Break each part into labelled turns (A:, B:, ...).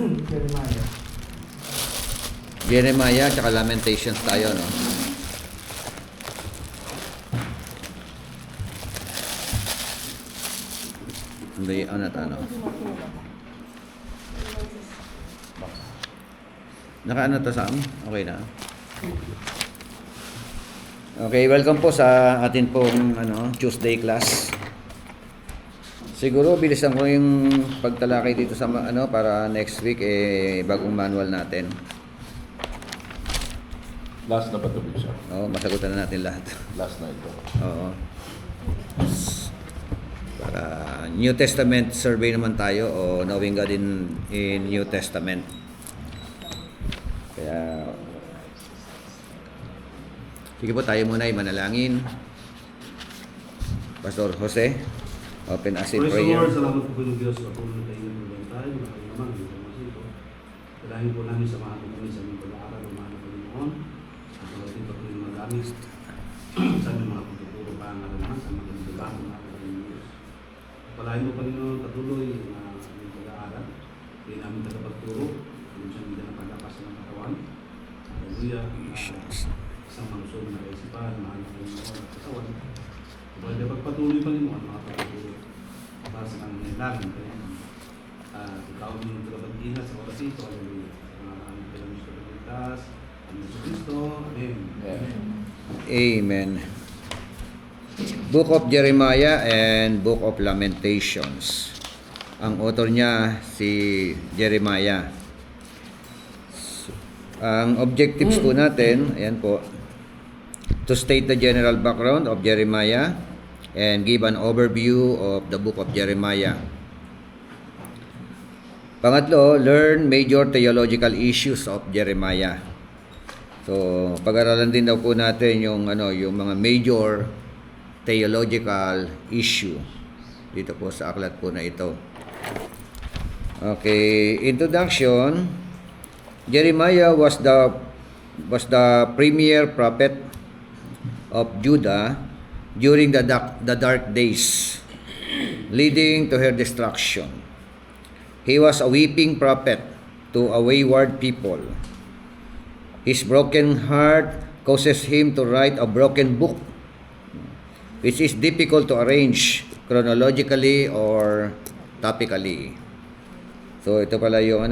A: Jeremiah.
B: Jeremiah tsaka Lamentations tayo, no? Hindi, ano? Naka-ano to, Sam? Okay na? Okay, welcome po sa atin pong Tuesday class. Siguro bilisan ko yung pagtalakay dito sa para next week bagong manual natin.
C: Last na ba ito, Bishop?
B: Oo, masagutan na natin lahat.
C: Last na ito.
B: Oo. Para New Testament survey naman tayo o knowing God in New Testament. Kaya sige po, tayo muna ay manalangin. Pastor Jose, open us in
D: Praise the
B: prayer.
D: Lord, salamat po ng Diyos sa tulong tayo ng tayo. Maraming naman, hindi naman ito. Dalahin po namin sa mga kami sa aming pag-aaral ng mga Panginoon. At malating pa po yung magamit sa aming mga pagtuturo pa ang naman sa mga ganitulahan ng mga Panginoon Diyos. Palahin mo Panginoon patuloy na aming pag-aaral. Kaya namin tagapagturo, kung siyang hindi na paglapas ng katawan. Hallelujah. Isang malusog na kaisipan, mahal ng Panginoon at katawan. Pwede pagpatuloy Panginoon mga pagtuturo para sa nangangailangan Panginoon. At ikaw ang tagapag-ingat sa oras ito. Hallelujah. Mga aming Panginoon sa pagligtas. Ang Yesu Cristo. Amen.
B: Amen. Book of Jeremiah and Book of Lamentations. Ang author niya si Jeremiah. Ang objectives po natin, ayan po, to state the general background of Jeremiah and give an overview of the book of Jeremiah. Pangatlo, learn major theological issues of Jeremiah. So, pag-aralan din daw po natin yung mga major theological issue dito po sa aklat po na ito. Okay, introduction. Jeremiah was the premier prophet of Judah during the dark days leading to her destruction. He was a weeping prophet to a wayward people. His broken heart causes him to write a broken book, which is difficult to arrange chronologically or topically. So ito pala yung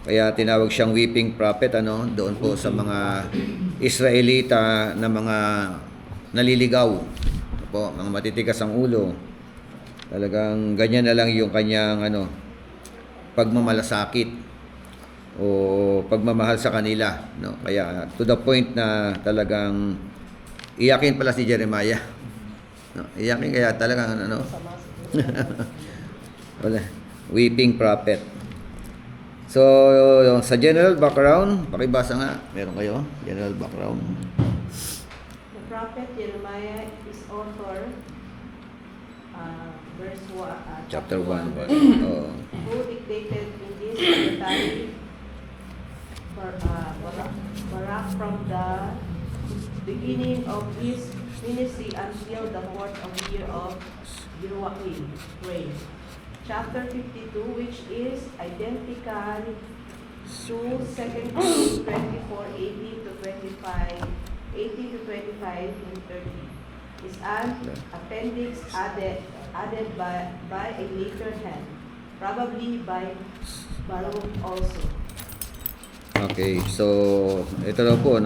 B: kaya tinawag siyang weeping prophet doon po sa mga Israelita na mga naliligaw po, mga matitigas ang ulo. Talagang ganyan na lang yung kanyang pagmamalasakit o pagmamahal sa kanila, no? Kaya to the point na talagang iyakin pala si Jeremiah. No, iyakin kaya talagang wala, weeping prophet. So, sa general background, pakibasa nga. Meron kayo? General background.
E: The prophet Jeremiah is author, verse 1,
B: Chapter 1.
E: who dictated in this secretary Barak from the beginning of his ministry until the 4th of the year of Jehoiakim reign. Chapter 52, which is identical to 2 Kings 24, 18 to 25, 18 to 25 and 30, is an appendix added by a later hand, probably by Baruch also.
B: Okay, so ito daw po,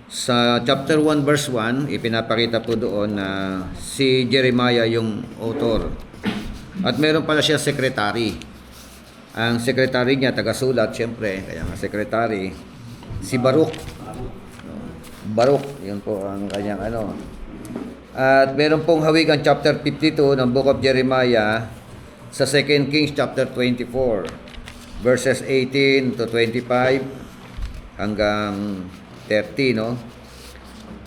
B: sa chapter 1 verse 1, ipinapakita po doon na si Jeremiah yung author. At meron pala siya secretary. Ang secretary niya, taga-sulat, syempre, kaya nga secretary, si Baruch. Baruch, yun po ang kanyang At meron pong hawigan chapter 52 ng Book of Jeremiah sa 2 Kings chapter 24, verses 18 to 25 hanggang 30, no?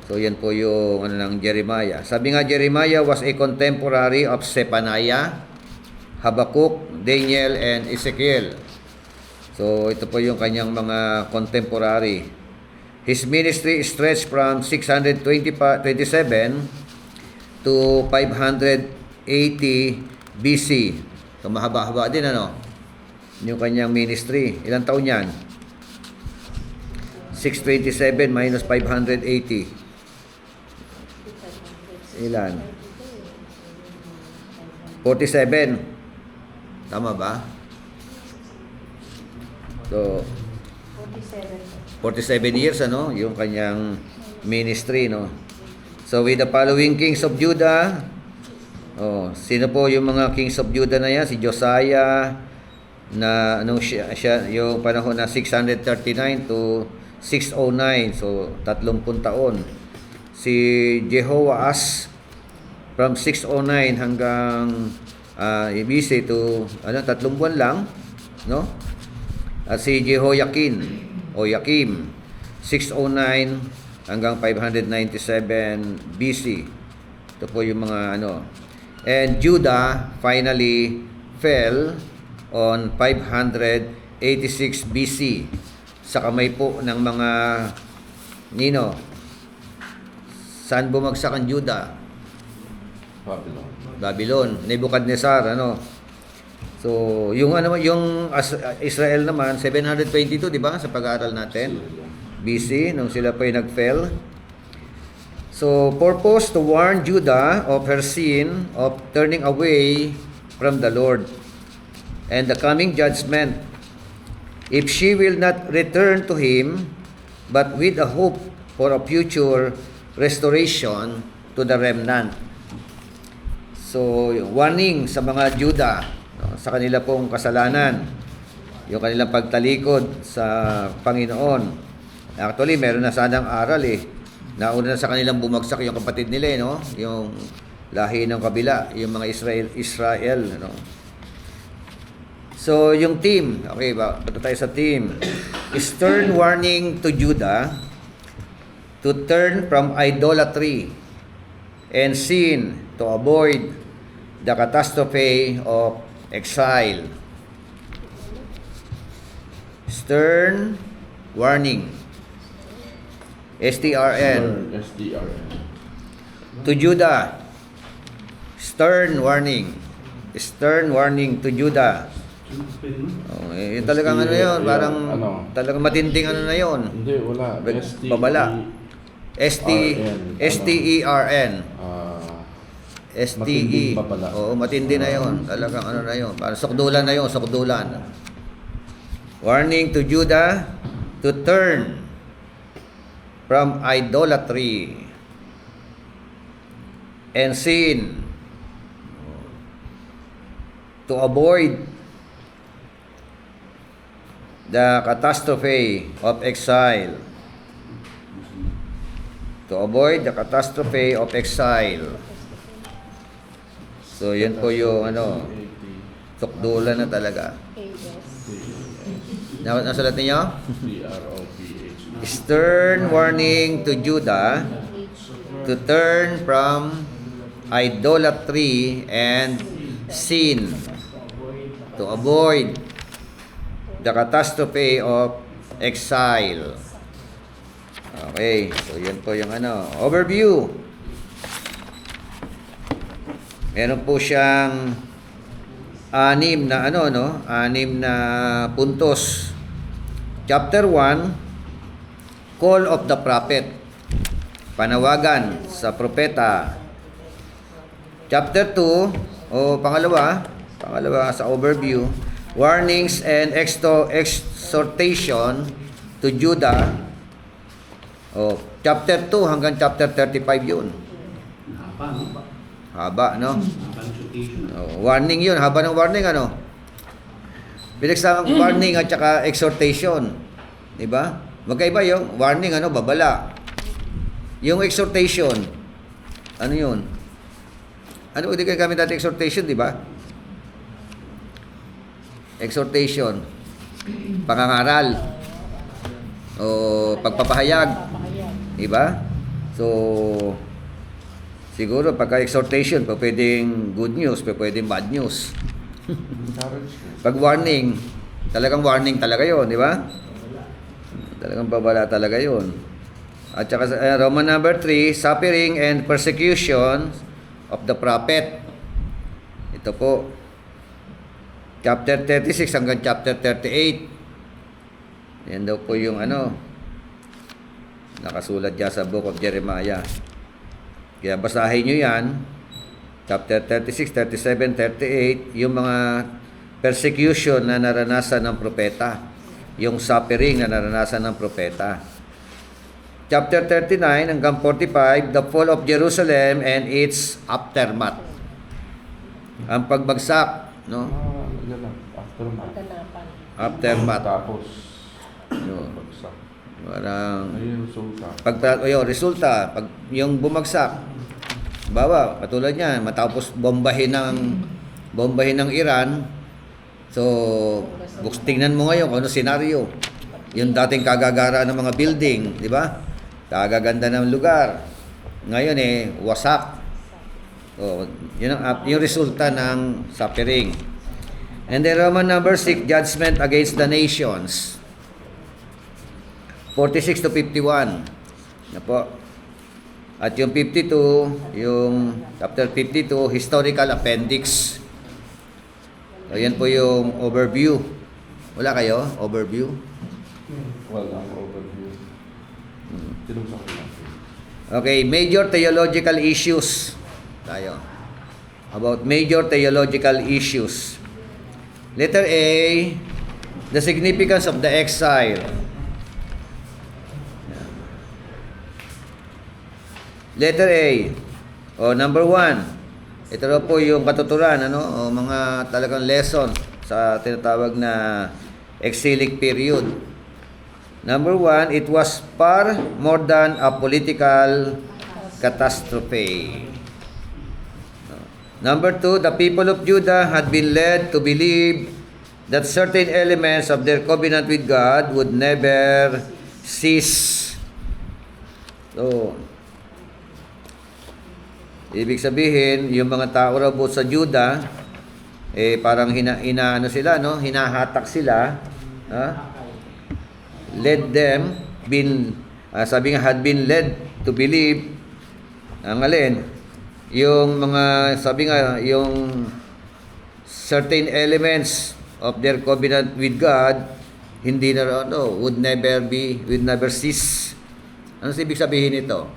B: So yan po yung ng Jeremiah. Sabi nga, Jeremiah was a contemporary of Zephaniah, Habakkuk, Daniel, and Ezekiel. So ito po yung kanyang mga contemporary. His ministry stretched from 627 to 580 BC. So mahaba-haba din yung kanyang ministry. Ilang taon yan? 627 minus 580. Ilan? 47. Tama ba? So, 47 years, ano? Yung kanyang ministry, no? So, with the following kings of Judah, sino po yung mga kings of Judah na yan? Si Josiah, na anong siya yung panahon na 639 to 609, so 30 taon. Si Jehoahaz from 609 hanggang BC to 3 buwan lang, no? At si Jehoiakim 609 hanggang 597 BC. Ito po yung mga And Judah finally fell on 586 BC sa kamay po ng mga saan bumagsak ang Judah? Babylon, Nebuchadnezzar, So, yung Israel naman 722, di ba? Sa pag-aaral natin. BC nung sila pa nag-fell. So, purpose to warn Judah of her sin of turning away from the Lord and the coming judgment if she will not return to him, but with a hope for a future restoration to the remnant. So, warning sa mga Judah, sa kanila pong kasalanan, yung kanilang pagtalikod sa Panginoon. Actually, meron na sanang aral Nauna na sa kanilang bumagsak yung kapatid nila, yung lahi ng kabila, yung mga Israel. So, yung team, okay ba? Punta tayo sa team. Stern warning to Judah to turn from idolatry and sin to avoid the catastrophe of exile. Stern warning. STRN. To Judah. Stern warning. Stern warning to Judah. Talagang yun, parang talagang matinding na yun.
C: Hindi, wala.
B: Babala. STERN. STE. Oo, matindi na yun. Talagang na yun. Parang sukdulan na yun, sukdulan. Warning to Judah to turn from idolatry and sin to avoid the catastrophe of exile. To avoid the catastrophe of exile. So, yun po yung sukdulan na talaga. Nasulat ninyo? Stern warning to Judah to turn from idolatry and sin to avoid the catastrophe of exile. Okay, so yun po yung overview. Meron po siyang 6 na 6 na puntos. Chapter 1, Call of the Prophet. Panawagan sa propeta. Chapter 2, pangalawa sa overview, warnings and exhortation to Judah. Chapter 2 hanggang chapter 35 yun. Haba, no? Warning yun, haba ng warning, pinagsamang warning at saka exhortation. Diba? Magkaiba yung warning, babala. Yung exhortation, yun? Hindi kayo kami dati exhortation, diba? Exhortation, pangangaral, o pagpapahayag, diba? So, siguro pagka exhortation, pwedeng good news, pwedeng bad news. Pag warning, talagang warning talaga yun, di ba? Talagang babala talaga yun. At saka Roman number 3, suffering and persecution of the prophet. Ito po. chapter 36 hanggang chapter 38. Yan daw po yung nakasulat dyan sa Book of Jeremiah. Kaya basahin nyo yan. Chapter 36, 37, 38. Yung mga persecution na naranasan ng propeta. Yung suffering na naranasan ng propeta. Chapter 39 hanggang 45, the fall of Jerusalem and its aftermath. Ang pagbagsak, no?
C: Yan lang. Aftermath.
B: Aftermath.
C: Tapos,
B: Yun.
C: bagsak.
B: Parang
C: Ayun yung resulta.
B: resulta, pag yung bumagsak, bawa, katulad niyan, matapos bombahin ng Iran, so, tingnan mo ngayon kung ano senaryo. Yung dating kagagara ng mga building, di ba? Kagaganda ng lugar. Ngayon wasak. So, yun yung resulta ng suffering. And then Roman number 6, judgment against the nations. 46 to 51. Na po. At yung 52, yung chapter 52, historical appendix. So, yan po yung overview. Wala kayo? Overview?
C: Walang overview. Sinusok natin.
B: Okay, major theological issues. Tayo. About major theological issues. Letter A, the significance of the exile. Letter A. Number 1. Ito na po yung katuturan, mga talagang lesson sa tinatawag na exilic period. Number 1, it was far more than a political catastrophe. Number 2, the people of Judah had been led to believe that certain elements of their covenant with God would never cease. So, ibig sabihin, yung mga tao raw sa Judah, parang hinahatak sila, led them, sabi nga, had been led to believe, ang alin, yung mga, sabi nga, yung certain elements of their covenant with God, hindi na would never cease. Ano ibig sabihin nito?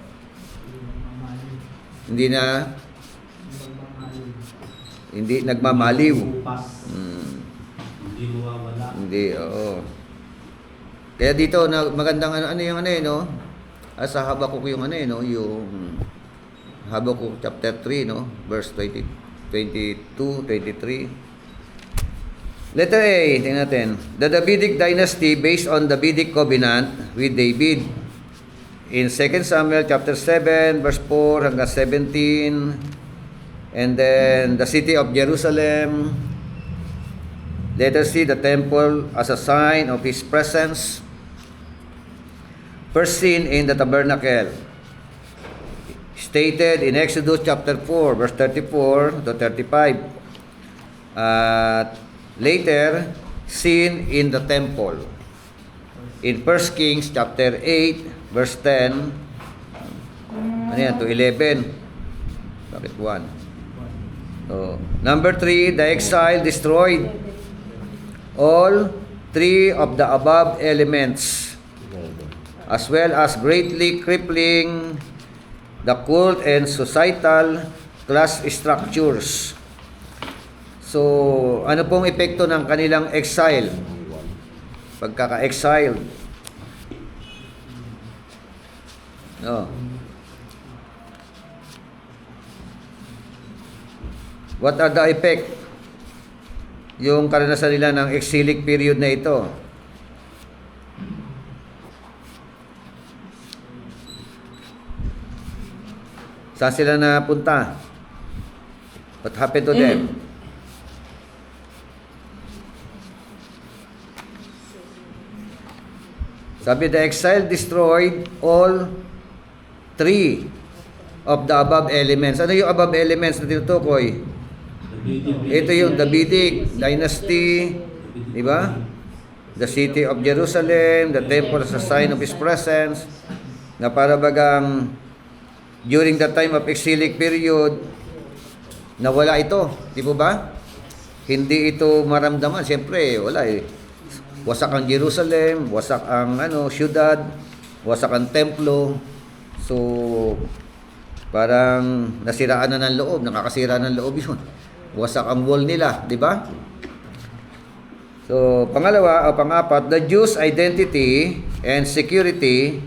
B: Hindi nagmamaliw.
D: Hindi mawawala.
B: Hindi, oo. Kaya dito magandang sa Habakuk yung yung Habakuk chapter 3, verse 22, 23. Letter A, tingnan natin. The Davidic dynasty based on the Davidic covenant with David. In 2 Samuel chapter 7, verse 4 hanggang 17. And then the city of Jerusalem. Letter C, the temple as a sign of His presence. First seen in the tabernacle. Stated in Exodus chapter 4, verse 34 to 35. Later, seen in the temple. In 1 Kings chapter 8, verse 10, to 11. Bakit 1? So, number 3, the exile destroyed all three of the above elements, as well as greatly crippling the cult and societal class structures. So, ano pong epekto ng kanilang exile? Pagkaka-exile. What are the effect? Yung karanasan nila ng exilic period na ito. Saan sila napunta? What happened to them? Sabi, the exile destroyed all three of the above elements. Ano yung above elements na tinutukoy? Ito yung Davidic dynasty, di ba? The city of Jerusalem, the temple as a sign of His presence, na para bagang during the time of exilic period, nawala ito. Di po ba? hindi ito maramdaman. Siyempre, wala eh. Wasak ang Jerusalem, wasak ang syudad, wasak ang templo. So, parang nasiraan na ng loob, nakakasira ng loob yun. Wasak ang wall nila, di ba? So, pangalawa o pangapat, the Jews' identity and security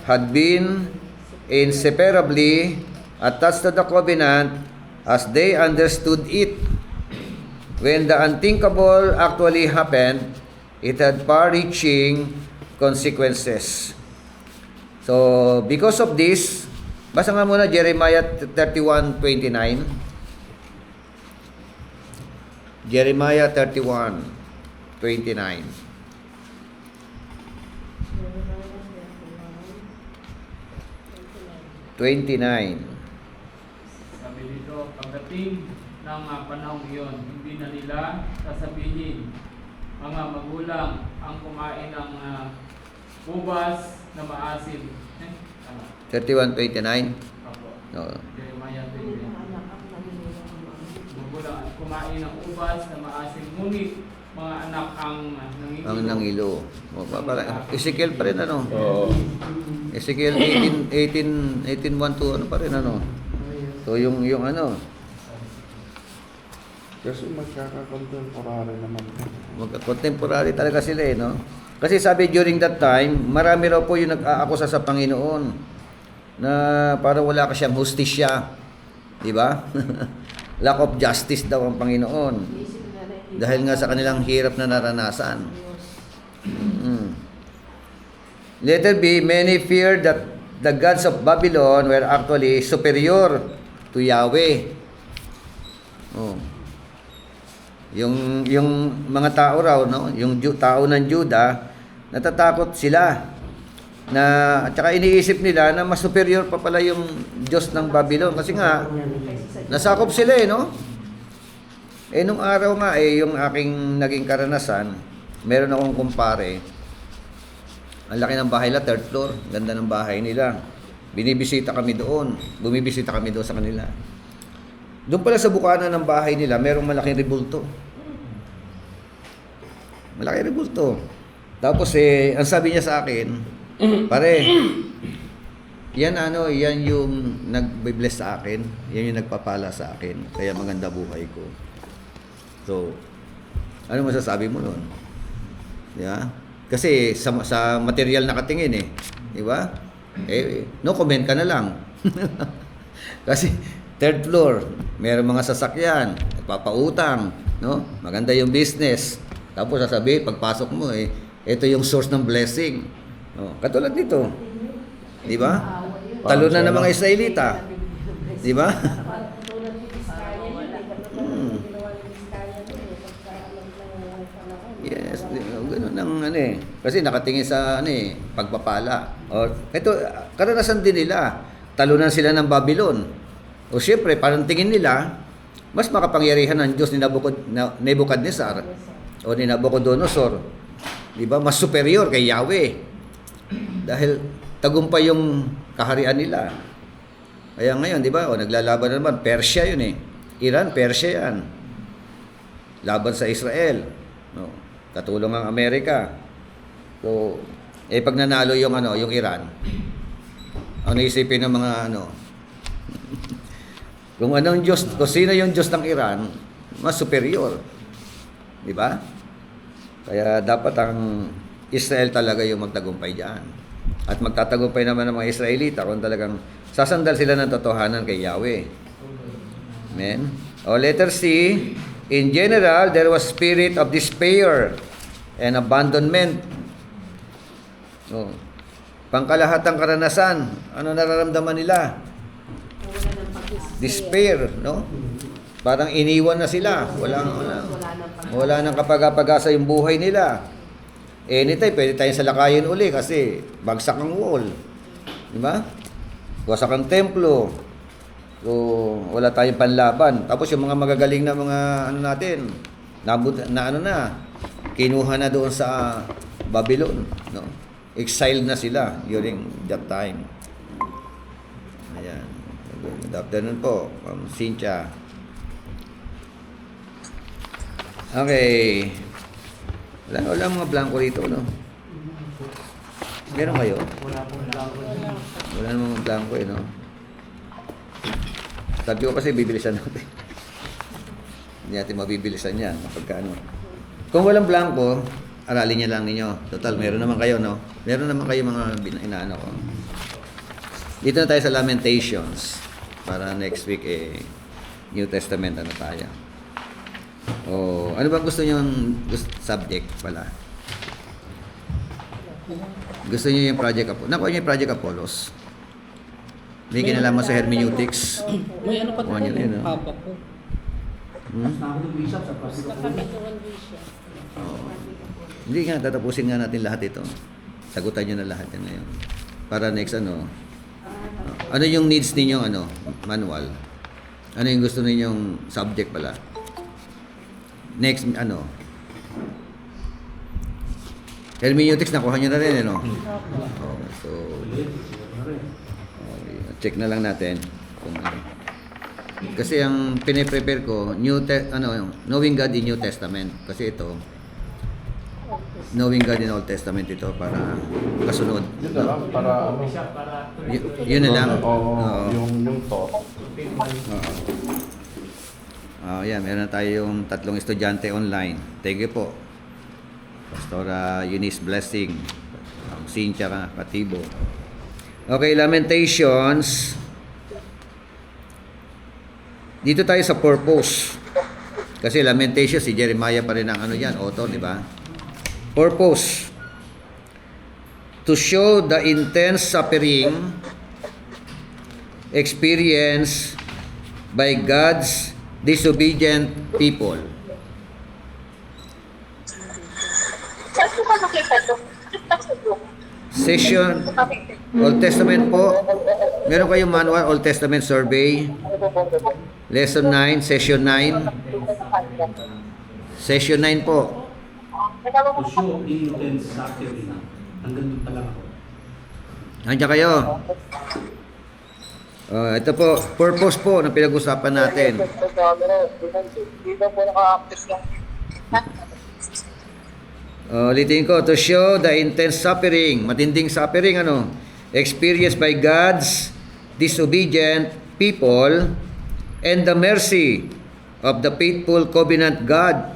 B: had been inseparably attached to the covenant as they understood it. When the unthinkable actually happened, it had far-reaching consequences. So, because of this, basa nga muna Jeremiah 31:29. Jeremiah 31:29.
A: Sabi dito, pagdating ng panahong iyon, hindi na nila sasabihin mga magulang ang kumain ng ubas na maasim. Tama.
B: 31:29.
A: Apo.
B: No.
A: Jeremiah 20. Magulang ang kumain ng ubas na maasim. Ngunit mga anak ang nangingilo.
B: Ang nangilo. O, Ezekiel pa rin
C: Oo.
B: Ezekiel 18:1 to pa rin So yung
C: Kasi magkaka-contemporary naman.
B: contemporary talaga sila no. Kasi sabi during that time, marami raw po yung nag-aakusa sa Panginoon na parang wala ka siyang hustisya. Di ba? Lack of justice daw ang Panginoon. Dahil nga sa kanilang hirap na naranasan. Letter B, many feared that the gods of Babylon were actually superior to Yahweh. Oh. Yung mga tao raw, no? Yung tao ng Juda, natatakot sila na at saka iniisip nila na mas superior pa pala yung Diyos ng Babylon kasi nga nasakop sila no? Nung araw nga yung aking naging karanasan, meron akong kumpare. Ang laki ng bahay nila, 3rd floor. Ganda ng bahay nila. Binibisita kami doon. Bumibisita kami doon sa kanila. Doon pala sa bukana ng bahay nila, merong malaking rebulto. Malaking rebulto. Tapos ang sabi niya sa akin, pare, yan yung nagbe-bless sa akin. Yan yung nagpapala sa akin. Kaya maganda buhay ko. So, ano masasabi mo nun? Yeah? Kasi sa material nakatingin di ba? No comment ka na lang. Kasi 3rd floor, mayroong mga sasakyan, nagpapautang, no? Maganda yung business. Tapos sasabi, pagpasok mo ito yung source ng blessing. No? Katulad nito. Di ba? Talo na ng mga Israelita. Di ba? Yes, ganoon ang kasi nakatingin sa pagpapala. O ito karanasan din nila. Talunan sila ng Babylon. O syempre, parang tingin nila mas makapangyarihan ng Diyos ni Nebuchadnezzar o ni Nabucodonosor. 'Di ba? Mas superior kay Yahweh. Dahil tagumpay yung kaharian nila. Kaya ngayon, 'di ba? O naglalaban na naman Persia 'yun Iran, Persia 'yan. Laban sa Israel. No. Katulong ang Amerika. So, pag nanalo yung Iran, ang naisipin ng mga kung anong Diyos, kung sino yung Diyos ng Iran, mas superior. Di ba? Kaya dapat ang Israel talaga yung magtagumpay diyan. At magtatagumpay naman ng mga Israelita kung talagang sasandal sila ng totohanan kay Yahweh. Amen? O letter C, in general, there was spirit of despair and abandonment. Oh. Pangkalahatang karanasan, ano nararamdaman nila? Despair, no? Parang iniwan na sila. Wala nang kapag-pag-asa yung buhay nila. Anytime, pwede tayong salakayin uli kasi bagsak ang wall. Di ba? Wasak ang templo. So, wala tayong panlaban. Tapos yung mga magagaling na mga natin, kinuha na doon sa Babylon, no? Exiled na sila during that time. Ayan. Good afternoon po, Cynthia. Okay. Wala mga blanco dito, no? Meron kayo?
A: Wala pong blanco dyan.
B: Wala namang blanco eh, no? Sabi ko kasi bibilisan natin. Hindi natin mabibilisan yan kapag ano. Kung walang blanco, aralin niya lang ninyo. Total, meron naman kayo, no? Meron naman kayo mga inaano ko. Dito na tayo sa Lamentations. Para next week, New Testament ano tayo. Oh, ano ba gusto niyo subject pala? Gusto niyo yung Project Apollos? Nakuha niyo yung Project Apollos? May kinalaman sa hermeneutics.
F: May ano pa
B: Kuha niyo na yun, no?
F: Papa ko.
B: Hmm?
D: Na ako ng bishop sa Pasig
F: Kami
D: Apollo.
F: doon siya.
B: Hindi nga, tatapusin nga natin lahat ito. Sagutan nyo na lahat yan ngayon. Para next ano yung needs ninyong manual? Ano yung gusto ninyong subject pala? Next, hermeneutics, nakuha nyo na rin, no? Oh, so, okay, check na lang natin kung ano. Kasi ang pine-prepare ko, Knowing God in New Testament. Kasi ito, Knowing God in Old Testament ito para kasunod.
C: Yun na lang, para ano.
A: Bishop, para
B: Yun na lang.
C: Oo,
B: Oo.
C: yung thought.
B: Yan, meron na tayong 3 estudyante online. Thank you po. Pastora Eunice Blessing, Cynthia Patibo. Okay, Lamentations. Dito tayo sa purpose. Kasi Lamentations, si Jeremiah pa rin ang author, di ba? Purpose. To show the intense suffering experienced by God's disobedient people. Session, Old Testament po. Meron kayong manual, Old Testament survey. Lesson 9, Session 9. Session 9 po.
D: To show intense suffering. Hanggang doon pa lang ako.
B: Nandiyan kayo. Ito po, purpose po na pinag-usapan natin. Ulitin ko, to show the intense suffering, matinding suffering, experienced by God's disobedient people and the mercy of the faithful covenant God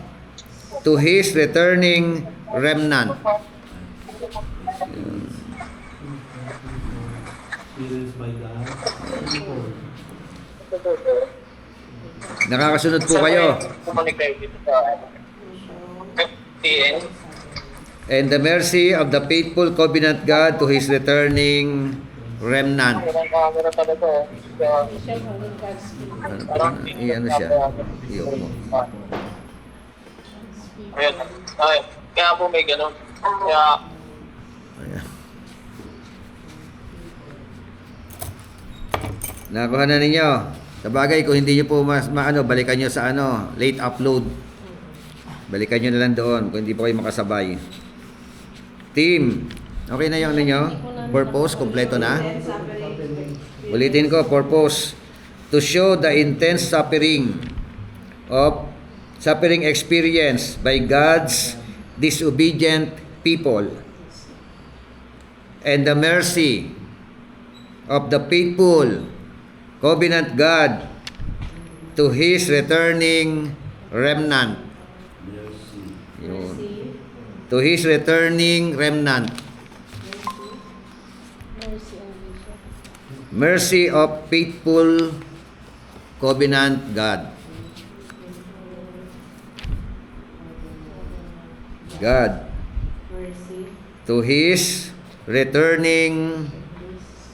B: to His returning remnant.
D: Experienced by God.
B: Nakakasunod po kayo. And the mercy of the faithful covenant God to His returning remnant.
F: Siya hanggang God's people.
B: Ano siya? Iyoko.
G: Ayun. Ay, kaya po may ganun. Kaya,
B: Ayan. Nakuha na ninyo. Sa bagay, kung hindi nyo po balikan nyo sa late upload. Balikan nyo na lang doon kung hindi po kayo makasabay. Team, okay na yung ninyo? Purpose, kompleto na? Ulitin ko, purpose. To show the intense suffering experience by God's disobedient people and the mercy of the faithful covenant God to His returning remnant. Yun. To His returning remnant.
F: Mercy ang Bishop.
B: Mercy of faithful covenant God. God.
E: Mercy.
B: To His returning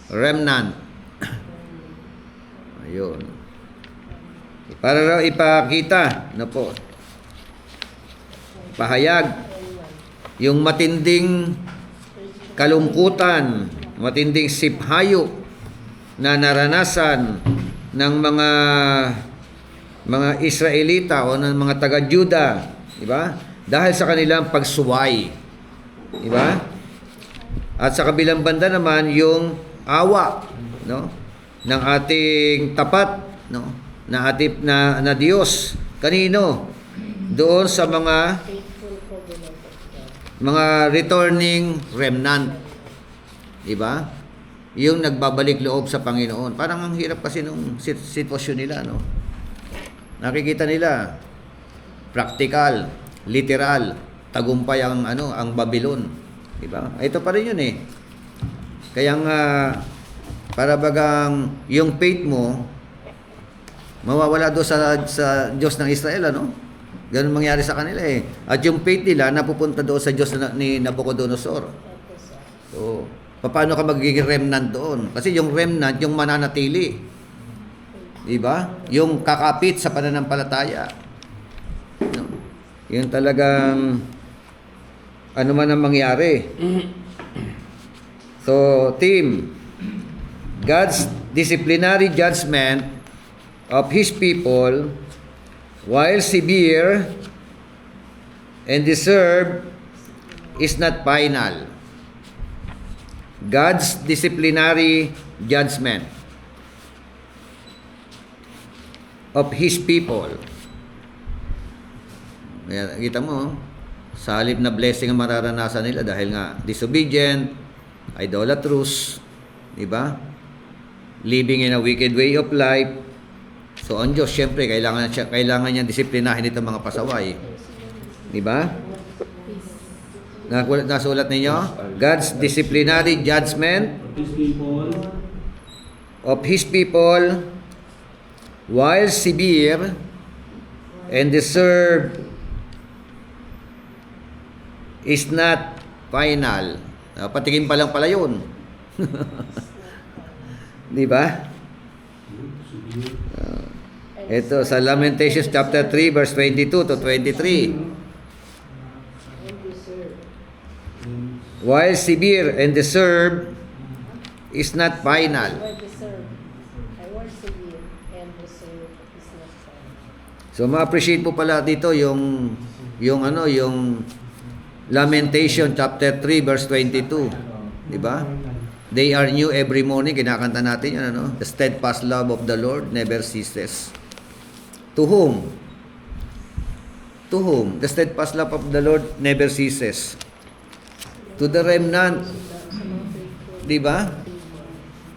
B: remnant. Ayun. Para raw ipakita, pahayag, yung matinding kalungkutan, matinding siphayo na naranasan ng mga Israelita o ng mga taga-Juda, di ba? Dahil sa kanilang pagsuway, di ba? At sa kabilang banda naman yung awa, ng ating tapat, na Diyos. Kanino? doon sa mga
F: Faithful covenant of God.
B: mga returning remnant. Diba? Yung nagbabalik loob sa Panginoon. Parang ang hirap kasi nung sitwasyon nila, no? Nakikita nila practical, literal, tagumpay ang ang Babylon. Diba? Ito pa rin yun eh. Kaya nga para bagang yung faith mo mawawala doon sa Diyos ng Israel, ano? Ganun mangyari sa kanila eh. At yung faith nila napupunta doon sa Diyos ni Nabucodonosor. So, paano ka magiging remnant doon? Kasi yung remnant, yung mananatili. Diba? Yung kakapit sa pananampalataya. No? Yung talagang ano man ang mangyari. So, team, God's disciplinary judgment of His people, while severe and deserved, is not final. God's disciplinary judgment of His people. Ayan, kita mo, sa halip na blessing ang mararanasan nila dahil nga disobedient, idolatrous, di ba? Living in a wicked way of life. So, ang Diyos, syempre, kailangan niya disiplinahin itong mga pasaway. Di ba? Nasulat ninyo? God's disciplinary judgment of His people, while severe and deserved, is not final. Patikim pa lang pala yun. Di ba? Ito sa Lamentations chapter 3 verse 22 to 23. While severe and deserved is not final.
F: Word deserved. I word severe and deserved is not final.
B: So ma-appreciate po pala dito yung Lamentation chapter 3 verse 22. Di ba? They are new every morning. Kinakanta natin yan, ano? The steadfast love of the Lord never ceases. To whom? To whom? The steadfast love of the Lord never ceases. To the remnant. Di ba?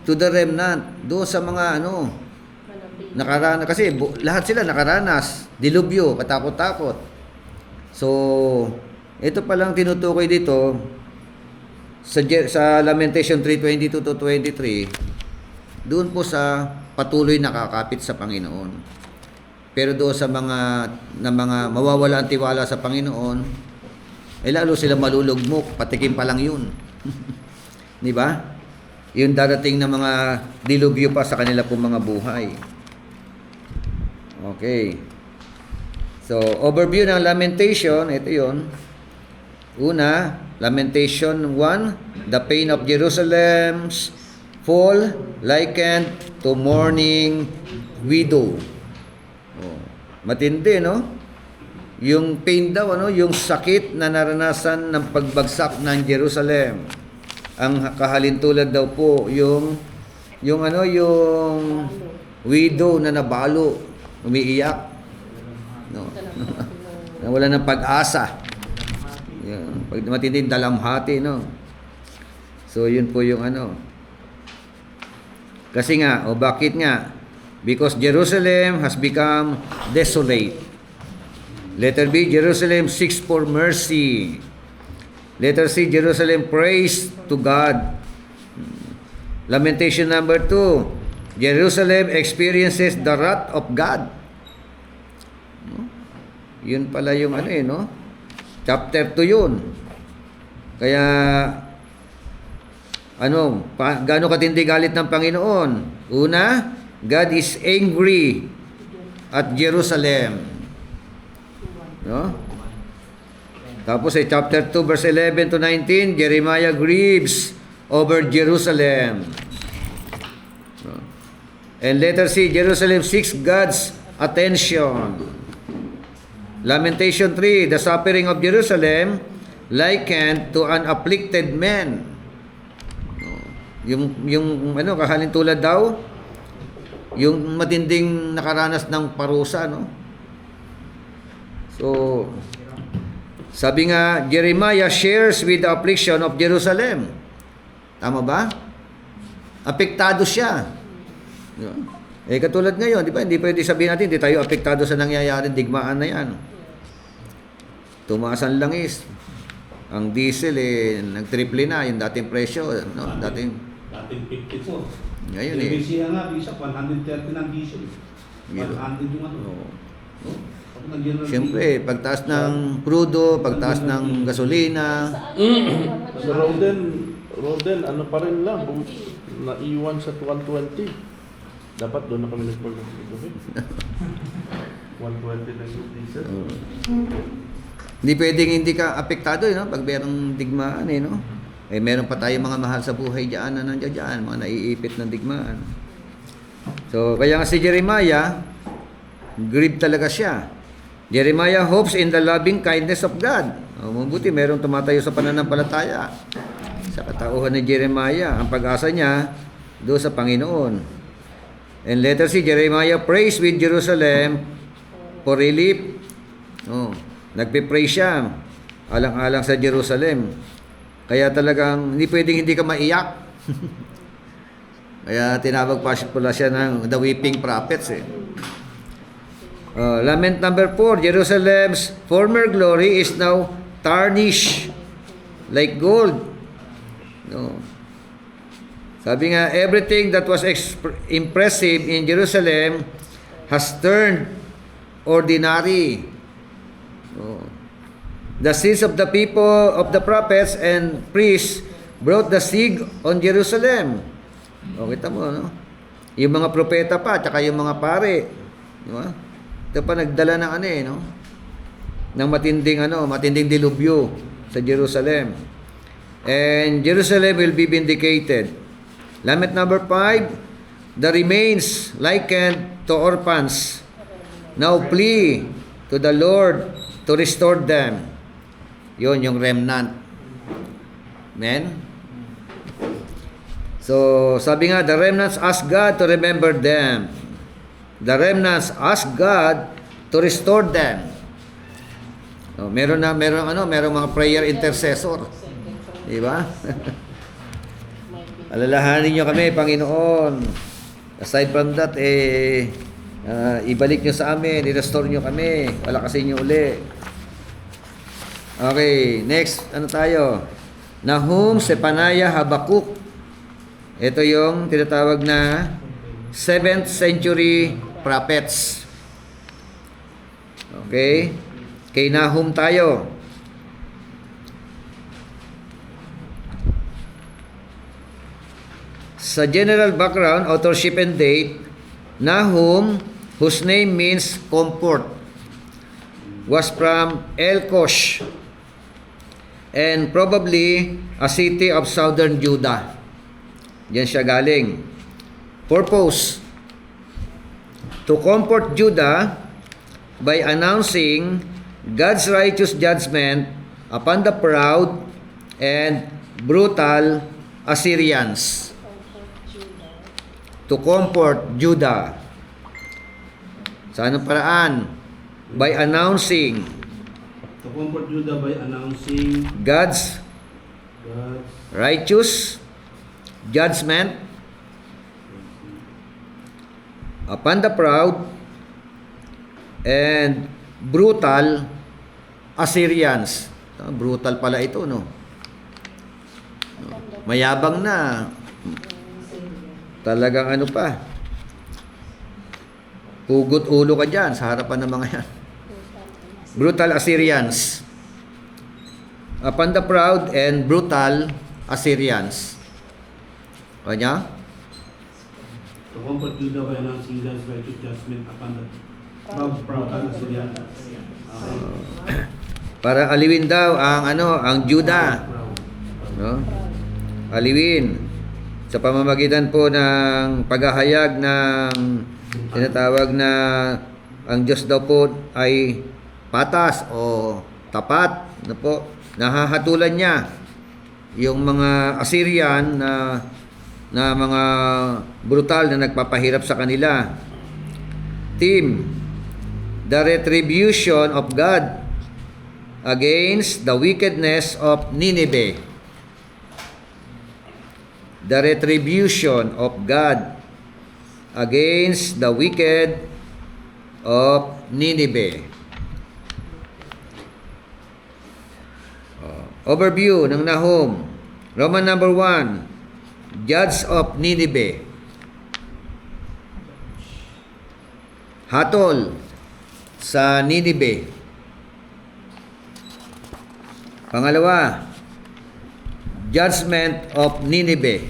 B: To the remnant. Doon sa mga nakaranas. Kasi lahat sila nakaranas. Dilubyo, katakot-takot. So, ito palang tinutukoy dito sa Lamentation 3:22 to 23, doon po sa patuloy nakakapit sa Panginoon. Pero doon sa mga mawawala ang tiwala sa Panginoon, lalo sila malulugmok, patikim pa lang yun. Di ba? Yung darating na mga dilubyo pa sa kanila pong mga buhay. Okay. So, overview ng Lamentation, ito yun. Una, Lamentation 1, the pain of Jerusalem's fall likened to mourning widow. Oh, matindi, no? Yung pain daw, yung sakit na naranasan ng pagbagsak ng Jerusalem. Ang kahalintulad daw po yung widow na nabalo, umiiyak. No. Nawala ng pag-asa. Yan. Pag matinding dalamhati, no? So, yun po yung Kasi nga, bakit nga? Because Jerusalem has become desolate. Letter B, Jerusalem seeks for mercy. Letter C, Jerusalem prays to God. Lamentation number 2, Jerusalem experiences the wrath of God. No? Yun pala yung no? Chapter 2 yun. Kaya, gaano katindi galit ng Panginoon? Una, God is angry at Jerusalem. No? Tapos chapter 2 verse 11 to 19, Jeremiah grieves over Jerusalem. No? And letter C, Jerusalem seeks God's attention. Lamentation 3, the suffering of Jerusalem likened to an afflicted man. Yung kahalintulad daw, yung matinding nakaranas ng parusa, no? So, sabi nga, Jeremiah shares with the affliction of Jerusalem. Tama ba? Apektado siya. Katulad ngayon, di ba? Hindi pwede sabihin natin, hindi tayo apektado sa nangyayaring digmaan na yan. Tumaas ang langis. Ang diesel, nag-triple na yung dating presyo. No? Dating
D: 54.
B: Ngayon
D: LBC nga, bisa 130 ng diesel. 100 yung ano.
B: Siyempre, pagtaas ng crudo, pagtaas ng gasolina.
C: Sa Roden, ano pa rin lang, naiwan sa 120. Dapat doon na kami nagpag-gawin. 120 na yung diesel.
B: Hindi pwedeng hindi ka apektado, no? Pag merong digmaan, no? Meron pa tayo mga mahal sa buhay dyan na nandiyan dyan, mga naiipit ng digmaan. So, kaya nga si Jeremiah, grieved talaga siya. Jeremiah hopes in the loving kindness of God. Mabuti, merong tumatayo sa pananampalataya. Sa katauhan ni Jeremiah, ang pag-asa niya doon sa Panginoon. And later si Jeremiah prays with Jerusalem for relief. Nagpe-pray siya alang-alang sa Jerusalem. Kaya talagang hindi pwedeng hindi ka maiyak. Kaya tinawag pa pala siya ng the weeping prophets. Lament number 4, Jerusalem's former glory is now tarnished like gold. Sabi nga, everything that was impressive in Jerusalem has turned ordinary. The sins of the people, of the prophets and priests brought the siege on Jerusalem. Kita mo, no? Yung mga propeta pa, tsaka yung mga pare. Di ba? Ito pa nagdala ng no? Ng matinding dilubyo sa Jerusalem. And Jerusalem will be vindicated. Lament number 5, the remains likened to orphans now plea to the Lord to restore them. Yun, yung remnant. Amen? So, sabi nga, the remnants ask God to remember them. The remnants ask God to restore them. Meron mga prayer intercessor. Di ba? Alalahanin nyo kami, Panginoon. Aside from that, ibalik nyo sa amin, i-restore nyo kami, palakasin nyo uli. Okay, next, tayo? Nahum, Sepaniah, Habakuk. Ito yung tinatawag na 7th century prophets. Okay? Kay Nahum tayo. Sa general background, authorship and date, Nahum, whose name means comfort, was from Elkosh and probably a city of southern Judah. Diyan siya galing. Purpose: to comfort Judah by announcing God's righteous judgment upon the proud and brutal Assyrians. To comfort Judah. Sa anong paraan? By announcing
D: To comfort Judah by announcing
B: God's righteous judgment upon the proud and brutal Assyrians. Brutal pala ito, no? Mayabang na. Talagang pa. Pugot ulo ka dyan sa harapan ng mga yan. Brutal Assyrians. Upon the proud and brutal Assyrians. Kanya?
D: To comfort Judah by announcing God's righteous judgment upon the proud Assyrians.
B: Para aliwin daw ang Judah. No? Aliwin sa pamamagitan po ng paghahayag ng tinatawag na ang Diyos daw po ay patas o tapat, po. Nahahatulan niya yung mga Assyrian na mga brutal na nagpapahirap sa kanila. Team, the retribution of God against the wickedness of Nineveh. The retribution of God against the wicked of Nineveh. Overview ng Nahum. Roman number 1, Judge of Nineveh. Hatol sa Nineveh. Pangalawa, Judgment of Nineveh.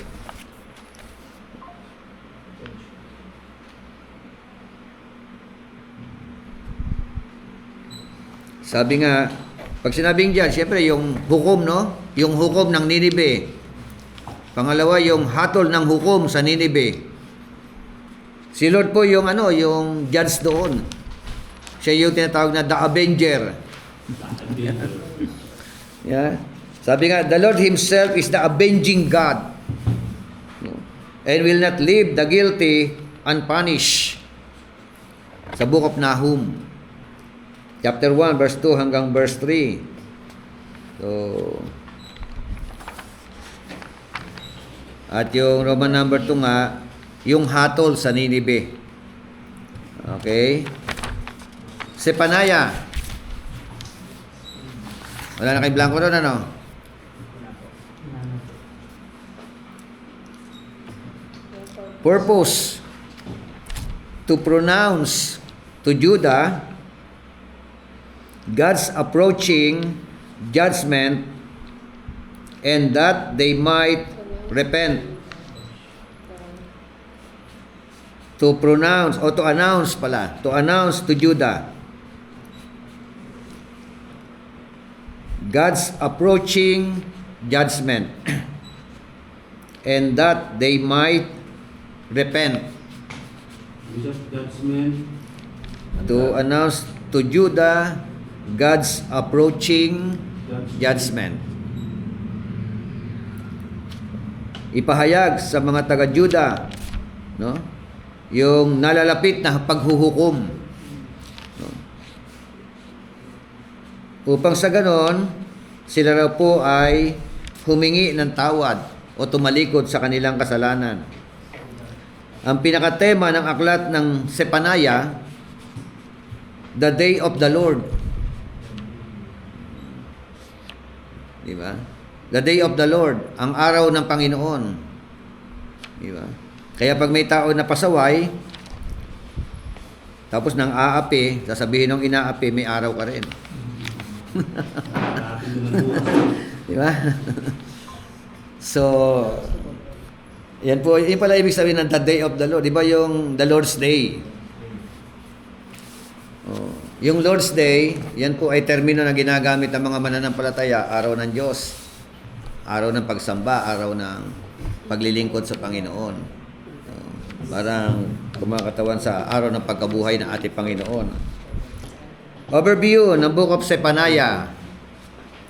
B: Sabi nga, pag sinabing judge, siyempre yung hukom, no? Yung hukom ng Nineveh. Pangalawa, yung hatol ng hukom sa Nineveh. Si Lord po yung yung judge doon. Siya yung tinatawag na the Avenger. Yeah. Sabi nga, the Lord Himself is the avenging God, and will not leave the guilty unpunished. Sa Book of Nahum, chapter 1, verse 2 hanggang verse 3. So, at yung Roman number 2 nga, yung hatol sa Nineveh. Okay? Sepanaya. Wala na kay blanco doon, ano? Purpose to pronounce to Judah God's approaching judgment, and that they might repent. To pronounce, o to announce pala, to announce to Judah God's approaching judgment, and that they might repent.
D: Bishop, judgment.
B: To announce to Judah God's approaching judgment. Ipahayag sa mga taga-Judah, no? Yung nalalapit na paghuhukom. No? Upang sa ganon, sila raw po ay humingi ng tawad o tumalikod sa kanilang kasalanan. Ang pinakatema ng aklat ng Sepanaya, the day of the Lord. Di ba? The day of the Lord, ang araw ng Panginoon. Di ba? Kaya pag may tao na pasaway, tapos nang aapi, sasabihin ng inaapi, may araw ka rin. Di ba? So, yan po, yun pala ibig sabihin ng the day of the Lord. Di ba yung the Lord's Day? Oh, yung Lord's Day, yan po ay termino na ginagamit ng mga mananampalataya, araw ng Diyos, araw ng pagsamba, araw ng paglilingkod sa Panginoon. Parang kumakatawan sa araw ng pagkabuhay ng ating Panginoon. Overview ng Book of Sepanaya.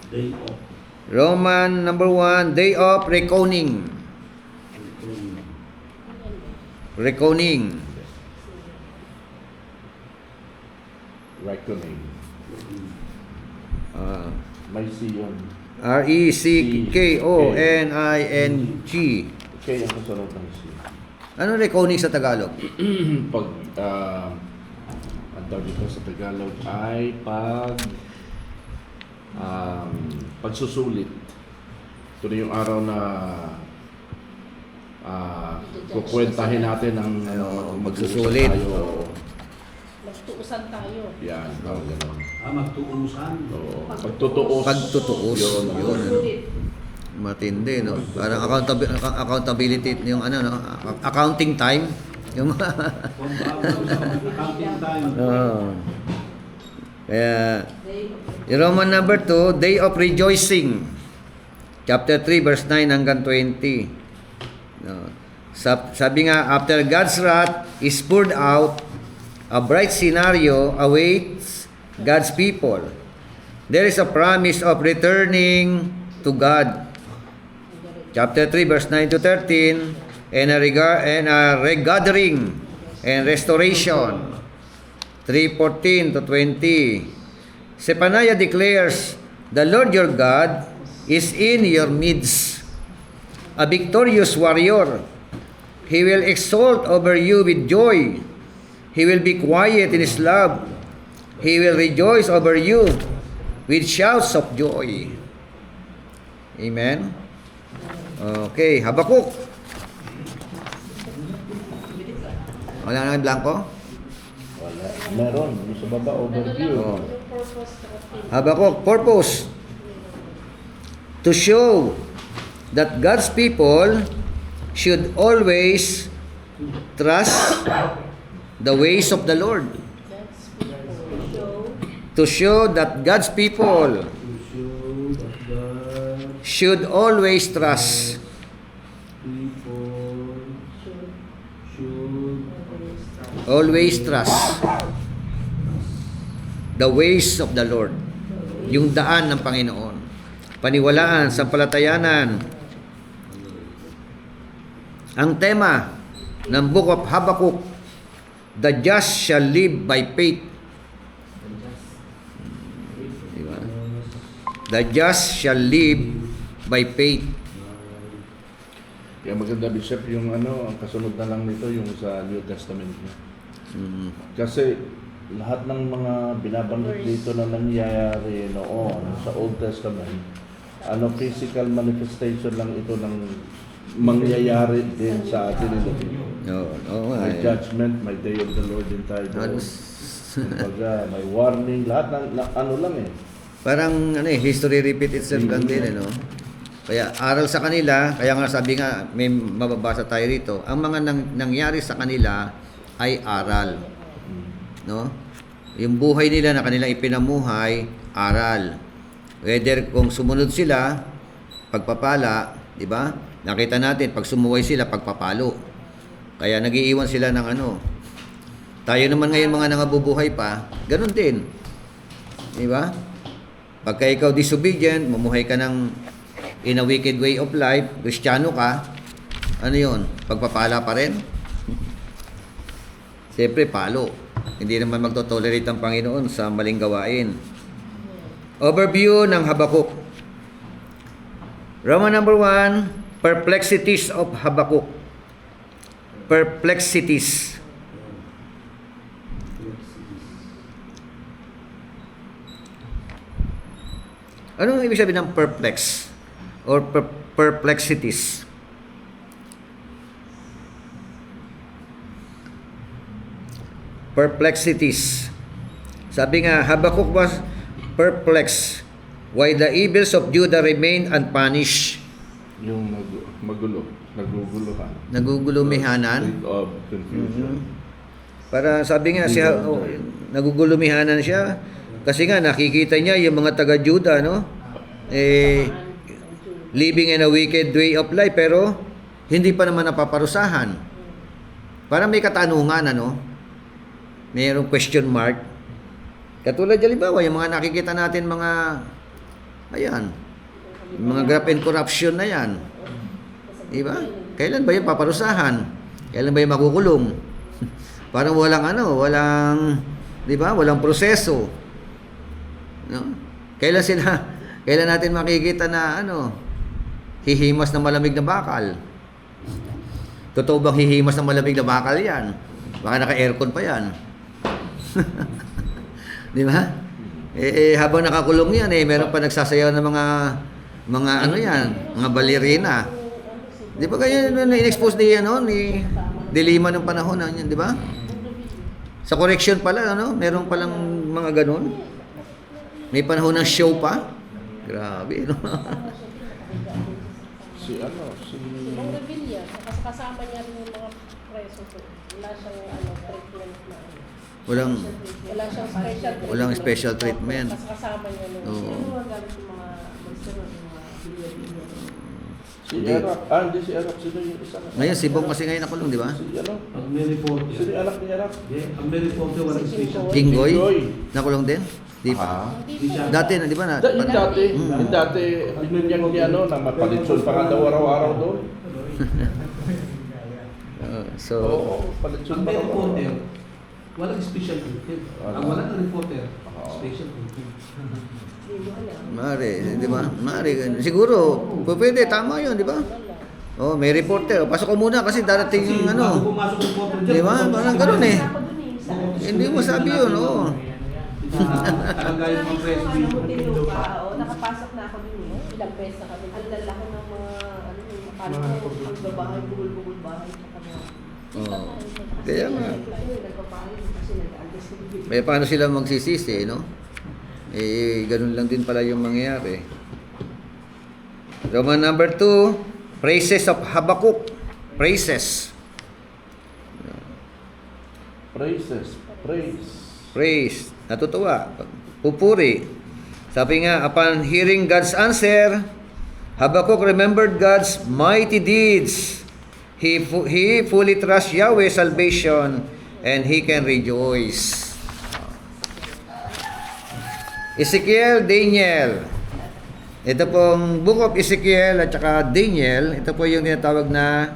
D: Day of.
B: Roman number 1, Day of Reckoning. Reckoning.
C: Reckoning. May C yun.
B: R-E-C-K-O-N-I-N-G.
C: Kaya ang kasunod ng C.
B: Ano reckoning sa Tagalog?
C: Pag, ang tawag dito sa Tagalog ay pagsusulit. Ito na yung araw na kukwentahin natin ang
B: magsusulit.
C: tayo.
F: Magtuusan tayo.
C: Yan, gano'n.
D: Magtuusan.
C: Oo. Pagtutuos.
B: Pagtutuos. Yun. Matindi, no? Parang accountability, yung accounting time. Yung
D: Accounting time.
B: Kaya, yung Roman number 2, Day of Rejoicing. Chapter 3, verse 9 hanggang 20. No. Sabi nga, after God's wrath is poured out, a bright scenario awaits God's people. There is a promise of returning to God. Chapter 3, verse 9 to 13, and a regathering and restoration. 3:14 to 20. Zephaniah declares, "The Lord your God is in your midst, a victorious warrior. He will exult over you with joy. He will be quiet in his love. He will rejoice over you with shouts of joy." Amen. Okay, Habakuk. Wala na yung blanco?
C: Wala. Meron. Yung sa baba, overview.
B: Oo.
F: Yung purpose ng team.
B: Habakuk, purpose. To show that God's people should always trust the ways of the Lord.
F: That's people.
E: Show
B: To show that God's people
D: To show that the
B: should always trust
D: people
E: should
D: should
B: always trust the ways of the Lord. Yung daan ng Panginoon. Paniwalaan, sampalatayanan. Ang tema ng Book of Habakkuk, the just shall live by faith. Diba? The just shall live by faith.
C: Kaya maganda, Bishop, yung ang kasunod na lang nito, yung sa New Testament niya.
B: Mm.
C: Kasi lahat ng mga binabanggit dito na nangyayari noon sa Old Testament, physical manifestation lang ito ng mangyayari din sa atin ito.
B: Oo nga.
C: May judgment, may day of the Lord din tayo doon. Kumbaga, may warning, lahat ng lang eh.
B: Parang history repeat itself lang din, no? Kaya aral sa kanila, kaya nga sabi nga, may mababasa tayo rito, ang mga nangyari sa kanila ay aral. No? Yung buhay nila na kanilang ipinamuhay, aral. Whether kung sumunod sila, pagpapala, di ba? Nakita natin, pag sumuway sila, pagpapalo. Kaya nagiiwan sila ng Tayo naman ngayon mga nangabubuhay pa, ganun din. Di ba? Pagka ikaw disobedient, mamuhay ka ng in a wicked way of life, Kristiyano ka, ano yun? Pagpapala pa rin? Siyempre, palo. Hindi naman magtotolerate ang Panginoon sa maling gawain. Overview ng Habakuk. Roman number 1, perplexities of Habakuk. Perplexities. Ano ibig sabihin ng perplex? Or perplexities? Perplexities. Sabi nga, Habakuk was perplexed why the evils of Judah remain unpunished.
C: Yung magulo, naguguluhan.
B: Nagugulumihanan.
C: State of confusion.
B: Para sabi nga, nagugulumihanan siya. Kasi nga, nakikita niya yung mga taga-Judah, no? Living in a wicked way of life, pero hindi pa naman napaparusahan. Parang may katanungan, mayroong question mark. Katulad halimbawa, yung mga nakikita natin yung mga graft and corruption na yan. Diba? Kailan ba yung paparusahan? Kailan ba yung makukulong? Parang walang proseso. No? Kailan natin makikita na hihimas na malamig na bakal? Totoo bang hihimas na malamig na bakal yan? Baka naka-aircon pa yan. Di ba? Habang nakakulong yan, meron pa nagsasayaw ng mga balerina. Di ba kaya in-expose ni Dilima ng panahon na yan, di ba? Sa correction pala, meron palang mga ganun. May panahon ng show pa. Grabe,
C: Si
F: Ibang Revilla, kasama niya rin yung mga preso ko. Wala siyang treatment na
B: Walang
F: Walang special treatment.
B: special treatment.
F: Kasama niya rin.
B: Oo.
E: mga gamit yung mga magsunod yung mga bilya-bilya.
C: Si Erap. Hindi si Erap. Sino yung isa?
B: Ngayon, si Bong kasi ngayon nakulong, di ba?
C: Si
D: Pag may report
C: Sino yung anak ni Erap?
D: ang may report walang special.
B: Jinggoy?
C: Jinggoy.
B: Nakulong din? Di pa.
C: Ah.
B: Dati na, di ba?
C: Yung dati, binunyag niya na mapalitson pa nga daw araw-araw doon.
B: So,
C: Oo, palitson
D: Ang
C: pa
D: may
C: nga.
D: report Walang special content.
C: Wala.
D: Ang wala ng reporter,
C: Oo.
D: special content.
E: Hindi mo alam.
B: Mari, di ba? Mari. Siguro, pwede, tama yun, di ba? Oh, may reporter. Pasok ko muna kasi darating
D: Kasi
B: yung
D: bago
B: ano.
D: pumasok yung reporter dyan,
B: Di ba? Parang ganun eh.
E: Ako dun eh, sa
B: Hindi mo sabi yun, oo.
D: Kagaya ng mga press
E: Ano mo tinupa, o nakapasok na ako dun eh.
F: Ilang beses na kami.
E: Ang lalaki ng mga, ano yung akala ko, magbabahay, bugol-bugol bahay sa kanila.
B: Oh. Kaya nga.
E: Ayun, nagpapahay kasi nag-alas ko din.
B: Eh, paano sila magsisisi, no? Eh, ganun lang din pala yung mangyayari. Roman number 2, praises of Habakkuk. Praises.
C: Praises. Praise.
B: Praise. Natutuwa. Pupuri. Sabi nga, upon hearing God's answer, Habakkuk remembered God's mighty deeds. He fully trusts Yahweh's salvation and he can rejoice. Ezekiel, Daniel. Ito pong Book of Ezekiel at saka Daniel, ito po yung tinatawag na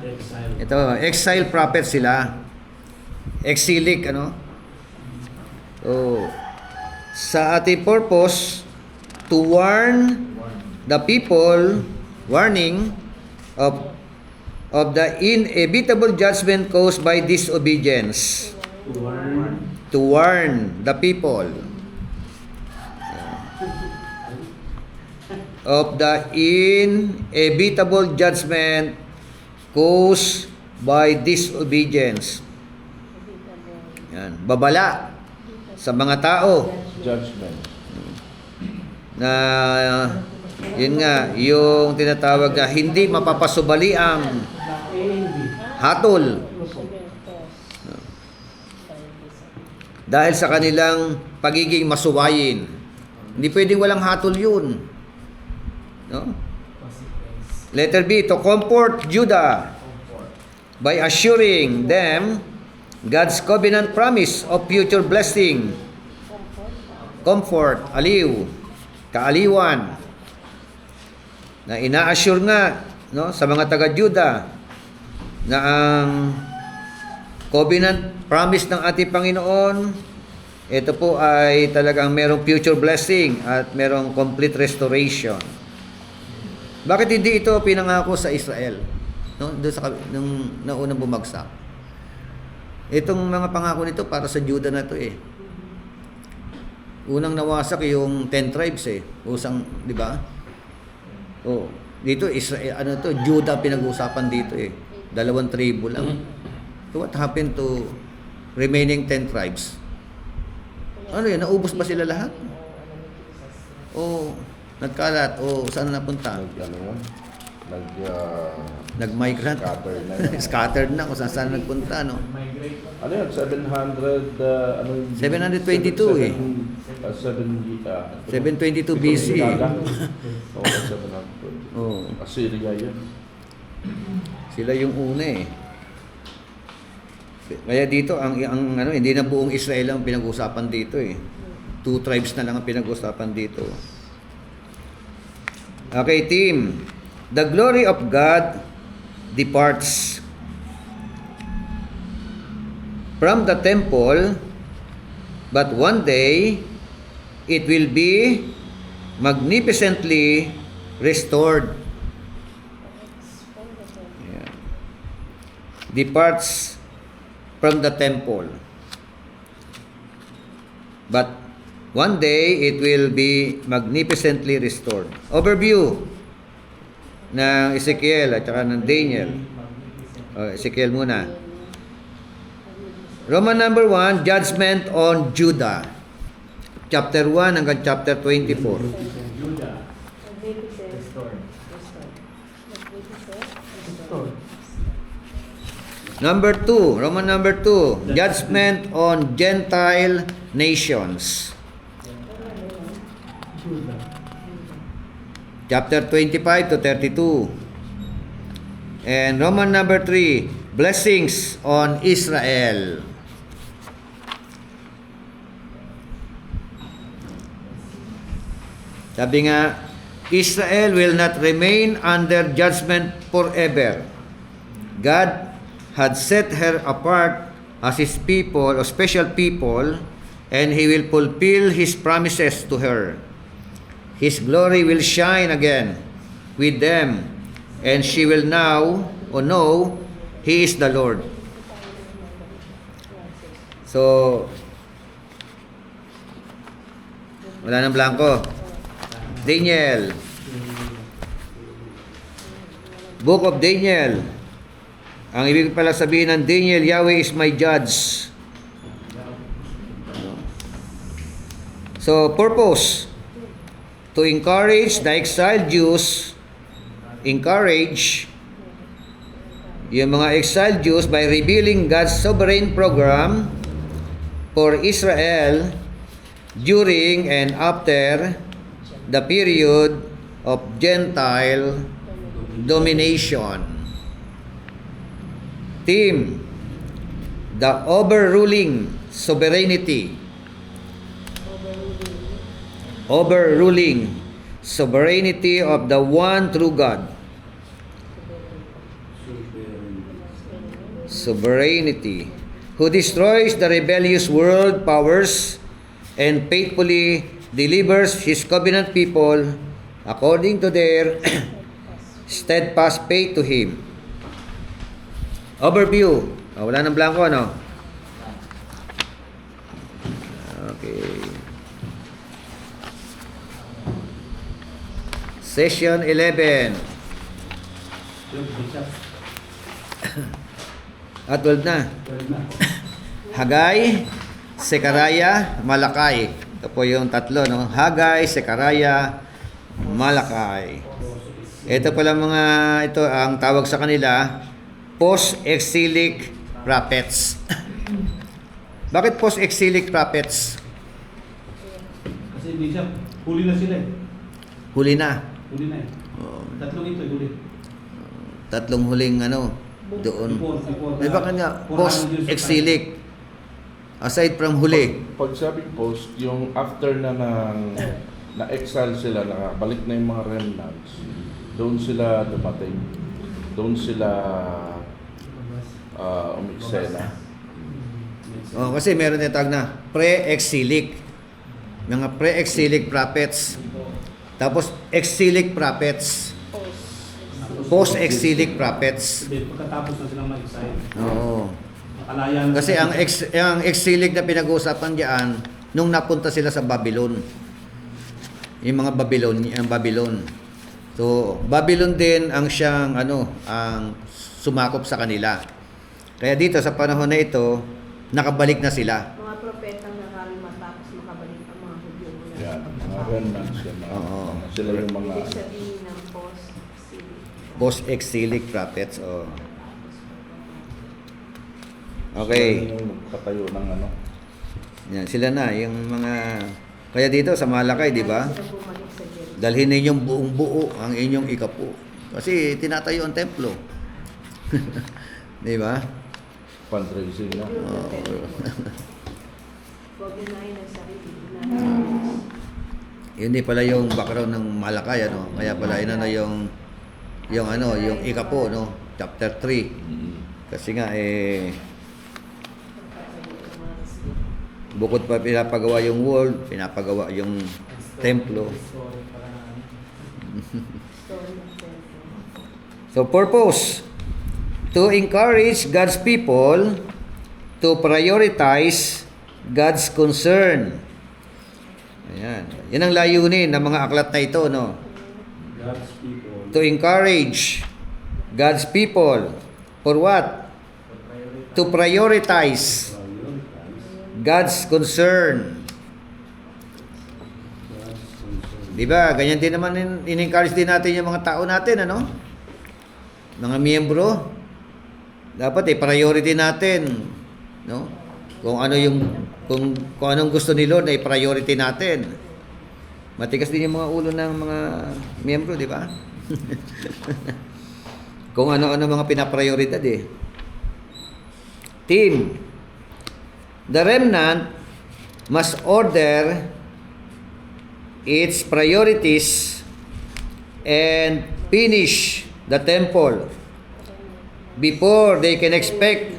B: exile prophet sila. Exilic, ano? So, sa ating purpose, to warn the people, warning of the inevitable judgment caused by disobedience. To warn the people of the inevitable judgment caused by disobedience. Yan, babala sa mga tao
C: Judgment.
B: na yun nga, yung tinatawag na hindi mapapasubali ang hatol dahil sa kanilang pagiging masuwayin. Hindi pwedeng walang hatol yun. No? Letter B, to comfort Judah by assuring them God's covenant promise of future blessing. Comfort, aliw, kaaliwan. Na ina-assure nga, no, sa mga taga-Juda na ang covenant promise ng ating Panginoon, ito po ay talagang merong future blessing at merong complete restoration. Bakit hindi ito pinangako sa Israel? No, doon sa nung naunang bumagsak. Itong mga pangako nito para sa Juda na to eh. Unang nawasak yung 10 tribes eh. Usang, di ba? Oh, dito Israel, ano to, Juda pinag-uusapan dito eh. 2 tribo lang. So what happened to remaining 10 tribes? Ano yun, naubos ba sila lahat? O nagkalat, o saan napunta?
C: Ano yun?
B: Nag-migrant.
C: Scatter na.
B: Scattered na kung saan nagpunta, no?
A: Migrate.
C: Ano yun? 700, ano yun?
B: 722 eh. 722 BC.
C: Oo, 722.
B: Oh,
C: Assyria yun.
B: sila yung una eh. Kaya dito ang ano, hindi na buong Israel ang pinag-usapan dito eh. 2 tribes na lang ang pinag-usapan dito. Okay, team. The glory of God departs from the temple, but one day it will be magnificently restored. Yeah. Departs from the temple, but one day it will be magnificently restored. Overview ng Ezekiel at saka ng Daniel. Ezekiel muna. Roman number 1, judgment on Judah. Chapter 1 hanggang chapter 24.
A: Judah.
E: Magnificent.
A: Restored.
B: Number 2, Roman number 2, judgment on Gentile nations. Chapter 25 to 32. And Roman number 3, blessings on Israel. Sabi nga, Israel will not remain under judgment forever. God had set her apart as his people, or special people, and he will fulfill his promises to her. His glory will shine again with them, and she will now know he is the Lord. So, wala nang blanco. Daniel. Book of Daniel. Ang ibig pala sabihin ng Daniel, Yahweh is my judge. So, purpose. To encourage the exiled Jews, encourage yung mga exiled Jews by revealing God's sovereign program for Israel during and after the period of Gentile domination. Theme: the overruling sovereignty. Overruling sovereignty of the one true God. Sovereignty, who destroys the rebellious world powers and faithfully delivers his covenant people according to their steadfast faith to him. Overview. Wala nang blanco, no? Okay. Session 11. At 12 na. Hagay, Sekaraya, Malakay. Ito po yung tatlo, no? Hagay, Sekaraya, Malakay. Ito pala ito ang tawag sa kanila, post-exilic prophets. Bakit post-exilic prophets?
D: Kasi hindi siya, huli na sila eh.
B: Huli na.
D: Huli na eh. Tatlong ito, huli.
B: Tatlong huling doon.
D: Before
B: Di ba kanya post-exilic? Aside from huli.
C: Pag sabing post, yung after na-exile sila, nakabalik na yung mga remnants, doon sila dumating. Doon sila umiksena.
B: Kasi meron yung tawag na pre-exilic. Mga pre-exilic prophets. Tapos exilic prophets. Post-exilic prophets.
D: Pagkatapos na silang mag-exile.
B: Oo.
D: Nakalaya na
B: Kasi
D: sila.
B: ang exilic na pinag-uusapan diyan nung napunta sila sa Babylon. Yung mga Babylon. So, Babylon din ang siyang ang sumakop sa kanila. Kaya dito sa panahon na ito, nakabalik na sila.
E: Mga propetang nakarang matapos makabalik ang mga Hudyo mula
C: Yan,
E: sa
C: mga
E: pagkakataon.
C: remnants yan.
B: Oo.
C: Sila yung mga...
E: Ibig sabihin ng post-exilic.
B: Post-exilic prophets. Okay.
C: Sila yung nagpatayo ng
B: Yan, sila na yung mga kaya dito sa Malakay, di ba?
E: Sila bumalik sa Jerusalem.
B: Dalhin ninyong buong buo ang inyong ikapo. Kasi tinatayo ang templo. Di ba?
C: fundraising na.
E: Huwag yun na yun ang sarili.
B: Yun din pala yung background ng Malakay, Kaya pala yung ikapo, chapter 3. Kasi nga bukod pa pinapagawa yung wall, pinapagawa yung templo. So purpose, to encourage God's people to prioritize God's concern. Ayan. Yan ang layunin ng mga aklat na ito,
D: God's people.
B: To encourage God's people for what? To prioritize God's concern. Diba? Ganyan din naman in-encourage din natin yung mga tao natin, Mga miyembro. Dapat priority natin, Kung anong gusto ni Lord ay priority natin. Matigas din yung mga ulo ng mga miyembro, di ba? Kung ano-ano mga pinaprioridad Team. The remnant must order its priorities and finish the temple before they can expect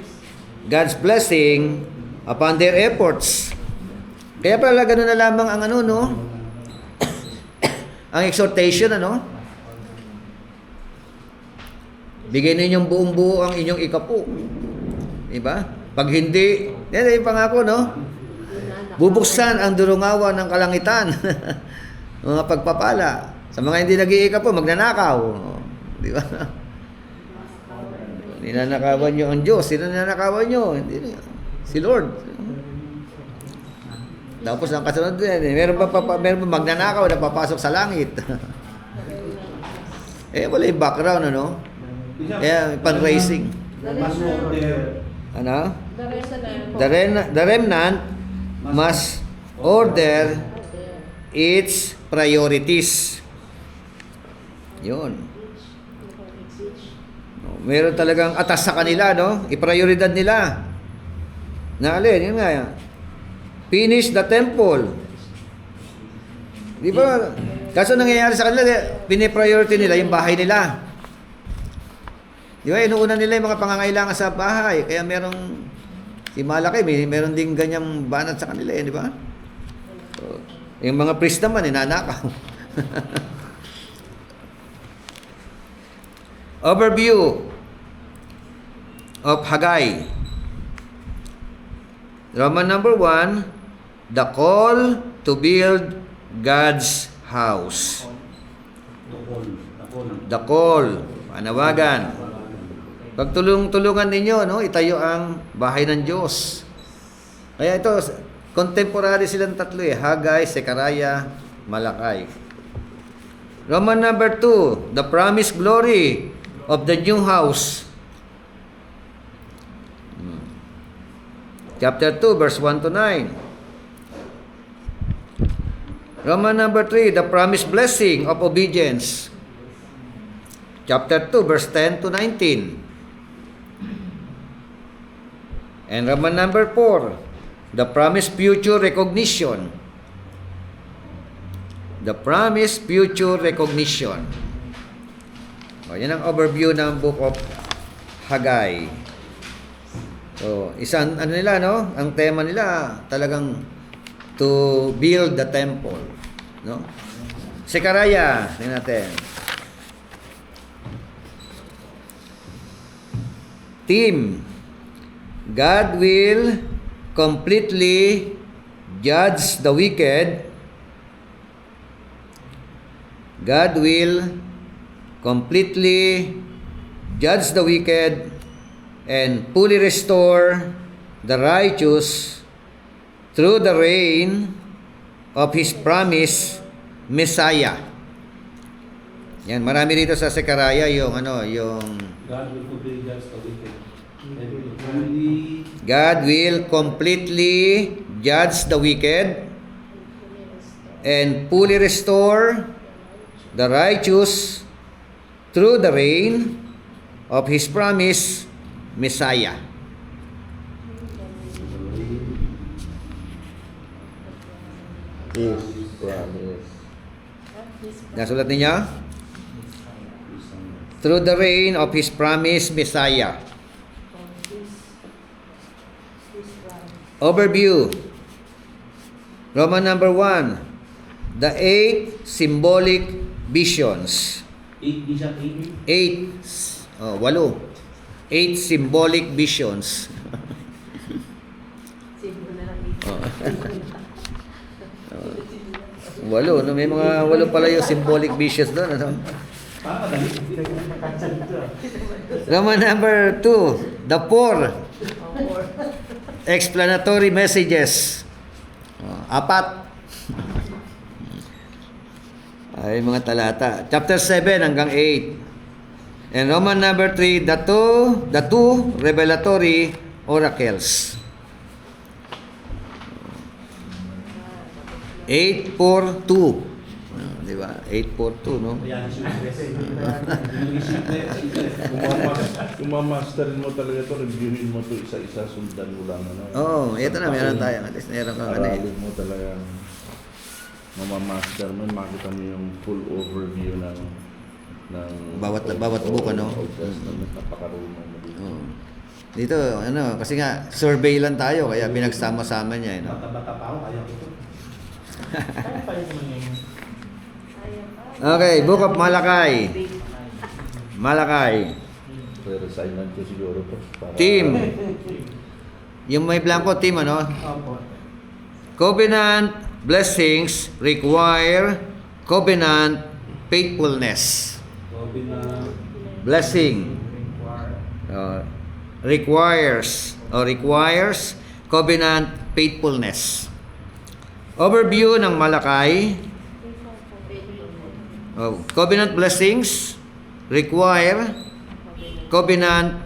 B: God's blessing upon their efforts. Kaya pala ganun na lamang ang ano, no? Ang exhortation, ano? Bigyan ninyong buong buo ang inyong ikapu. Diba? Pag hindi, yan yung pangako, no? Bubuksan ang durungawan ng kalangitan. Mga pagpapala. Sa mga hindi nag-iikapu, magnanakaw. Di ba? Ninanakawan nyo ang Diyos. Sino ninanakawan nyo? Hindi, si Lord. Tapos ang kasunod din, meron pa magnanakaw na papasok sa langit. Wala yung background, ano? Kaya, fundraising.
D: Mas order.
B: Ano?
F: The
B: remnant must order its priorities. Yun. Meron talagang atas sa kanila, no? I-prioridad nila. Na alin, yun nga yan. Finish the temple. Di ba? Kaso nangyayari sa kanila, pinipriority nila yung bahay nila. Di ba? Inuuna nila yung mga pangangailangan sa bahay. Kaya merong, si Malaki, meron ding ganyang banat sa kanila, di ba? So, yung mga priest naman, nanakaw. Overview of Haggai. Roman number 1, the call to build God's house. The call, panawagan. Pagtulungan ninyo, no, itayo ang bahay ng Diyos. Kaya ito, contemporary silang tatlo Haggai, Zechariah, Malakay. Roman number 2, the promised glory of the new house. Chapter 2, verse 1 to 9. Roman number 3, the promised blessing of obedience. Chapter 2, verse 10 to 19. And Roman number 4, the promised future recognition. The promised future recognition. Yan ang overview ng Book of Haggai. So, isang ano nila, no? Ang tema nila talagang to build the temple, no? Zechariah, tingnan natin. Team, God will completely judge the wicked. God will completely judge the wicked and fully restore the righteous through the reign of His promised Messiah. Yan, marami dito sa Zechariah yung yung
D: God will completely judge the wicked.
B: God will completely judge the wicked and fully restore the righteous through the reign of His promised Messiah.
C: Yes, promise.
B: Nasulat ninyo? Through the reign of His promised Messiah. Overview. Roman number 1. The 8 symbolic visions. 8. 8 symbolic visions.
E: Simple na lang dito.
B: 8, no? May mga 8 pala yung symbolic visions doon, ano? Roman number 2. The 4 explanatory messages. 4 ay mga talata. Chapter 7 hanggang 8. And Roman number 3, the two revelatory oracles. 8:4:2. Di ba? 8:4:2, no?
C: Kung mamasterin mo talaga ito, reviewin mo ito isa-isa, sundan mo lang.
B: Ito na, meron tayo. At least meron kang
C: Aralin mo talaga, mamamaster mo, makita mo yung full overview ng
B: Bawat book, ano?
C: Old Testament, napakarunong mo dito.
B: Dito, ano, kasi nga, survey lang tayo, kaya pinagsama-sama niya, no?
D: Bata-bata pa ako, kaya ko ito.
E: Kaya pa.
B: Okay, Book of Malakay. Malakay.
C: Pero assignment ko siguro to.
B: Team. Yung may blanco, team, ano?
D: Opo.
B: Covenant blessings require covenant faithfulness.
D: Sabi na,
B: Blessing requires covenant faithfulness. Overview ng Malakay. Covenant blessings require covenant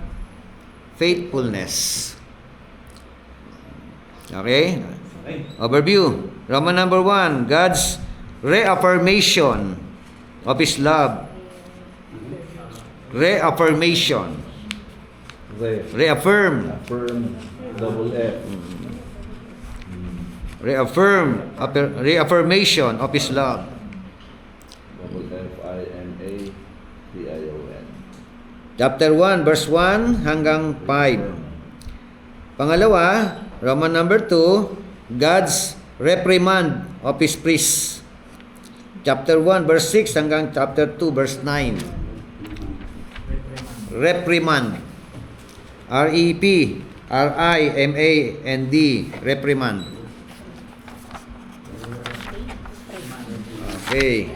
B: faithfulness. Okay?
D: okay.
B: Overview. Roman number 1, God's reaffirmation of His love. Reaffirmation. Reaffirm.
C: Affirm. Double F.
B: Reaffirmation of His love.
C: Double F-I-M-A-T-I-O-N.
B: Chapter 1, verse 1 hanggang 5. Pangalawa, Roman number 2, God's reprimand of His priests. Chapter 1, verse 6 hanggang chapter 2, verse 9. Reprimand. R-E-P-R-I-M-A-N-D. Reprimand. Okay.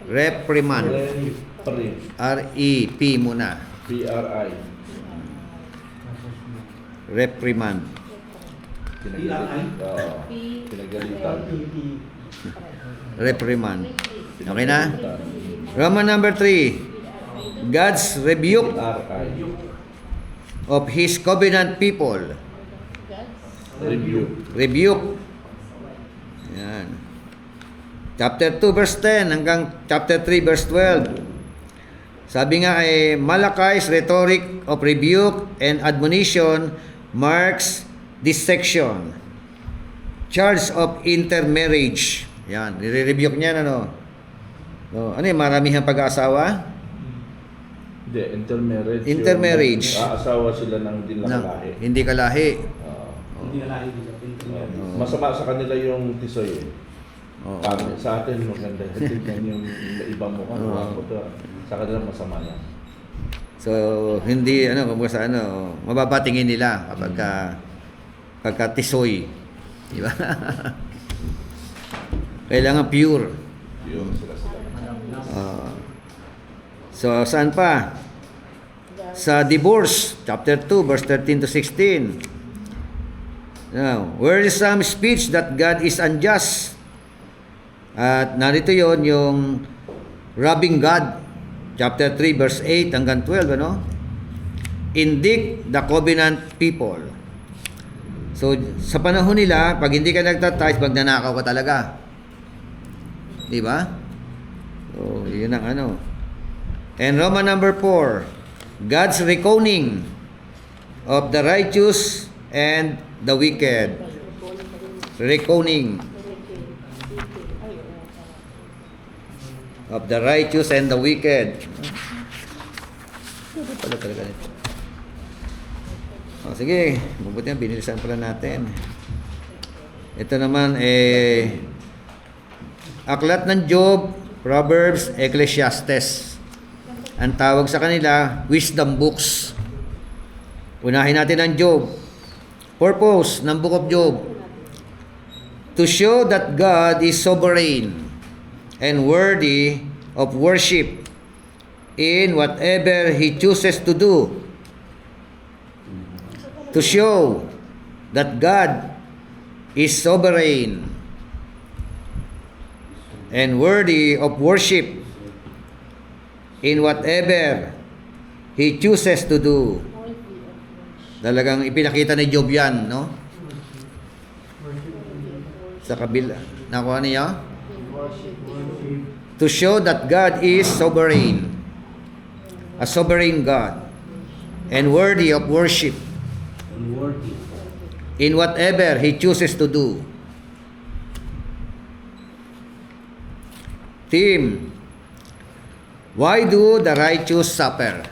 B: Reprimand. R-E-P muna.
C: P-R-I.
B: Reprimand.
C: Pinagalitan.
B: Reprimand. Okay na? Roman number 3. God's rebuke
C: R-I.
B: of His covenant people.
C: Review.
B: Rebuke. Yan. Chapter 2 verse 10 hanggang chapter 3 verse 12. Sabi nga ay Malakay's rhetoric of rebuke and admonition marks this section. Charge of intermarriage. Yan, nire-rebuke niya ano. Ano yung maramihang pag-aasawa?
C: Hindi, intermarriage.
B: Intermarriage.
C: Aasawa sila ng hindi lang lahi.
B: Hindi kalahi.
D: Hindi na lahi dito.
C: Masama sa kanila yung tisoy eh.
B: Oo.
C: Sa atin maganda. Tignan yung ibang mukha. Sa kanila masama yan.
B: So, hindi, kumbaga sa mababatingin nila kapag pagka tisoy. Di ba? Kailangan pure.
C: Yun sila.
B: So, saan pa? Sa divorce, chapter 2, verse 13 to 16. Now, where is some speech that God is unjust? At narito yon yung robbing God, chapter 3, verse 8 hanggang 12, Indict the covenant people. So, sa panahon nila, pag hindi ka nagtatize, magnanakaw ka talaga. Di ba? So, yun ang And Roman number 4, God's reckoning of the righteous and the wicked. Reckoning of the righteous and the wicked. Pala talaga nito. Sige, mabuti yan, binilisan pala natin. Ito naman Aklat ng Job, Proverbs, Ecclesiastes. Ang tawag sa kanila, wisdom books. Unahin natin ang Job. Purpose ng Book of Job: to show that God is sovereign and worthy of worship in whatever He chooses to do. To show that God is sovereign and worthy of worship in whatever He chooses to do. Talagang ipinakita ni Job yan, sa kabila. Nakuha niya? To show that God is sovereign. A sovereign God. And worthy of worship.
D: Unworthy.
B: In whatever He chooses to do. Team, why do the righteous suffer?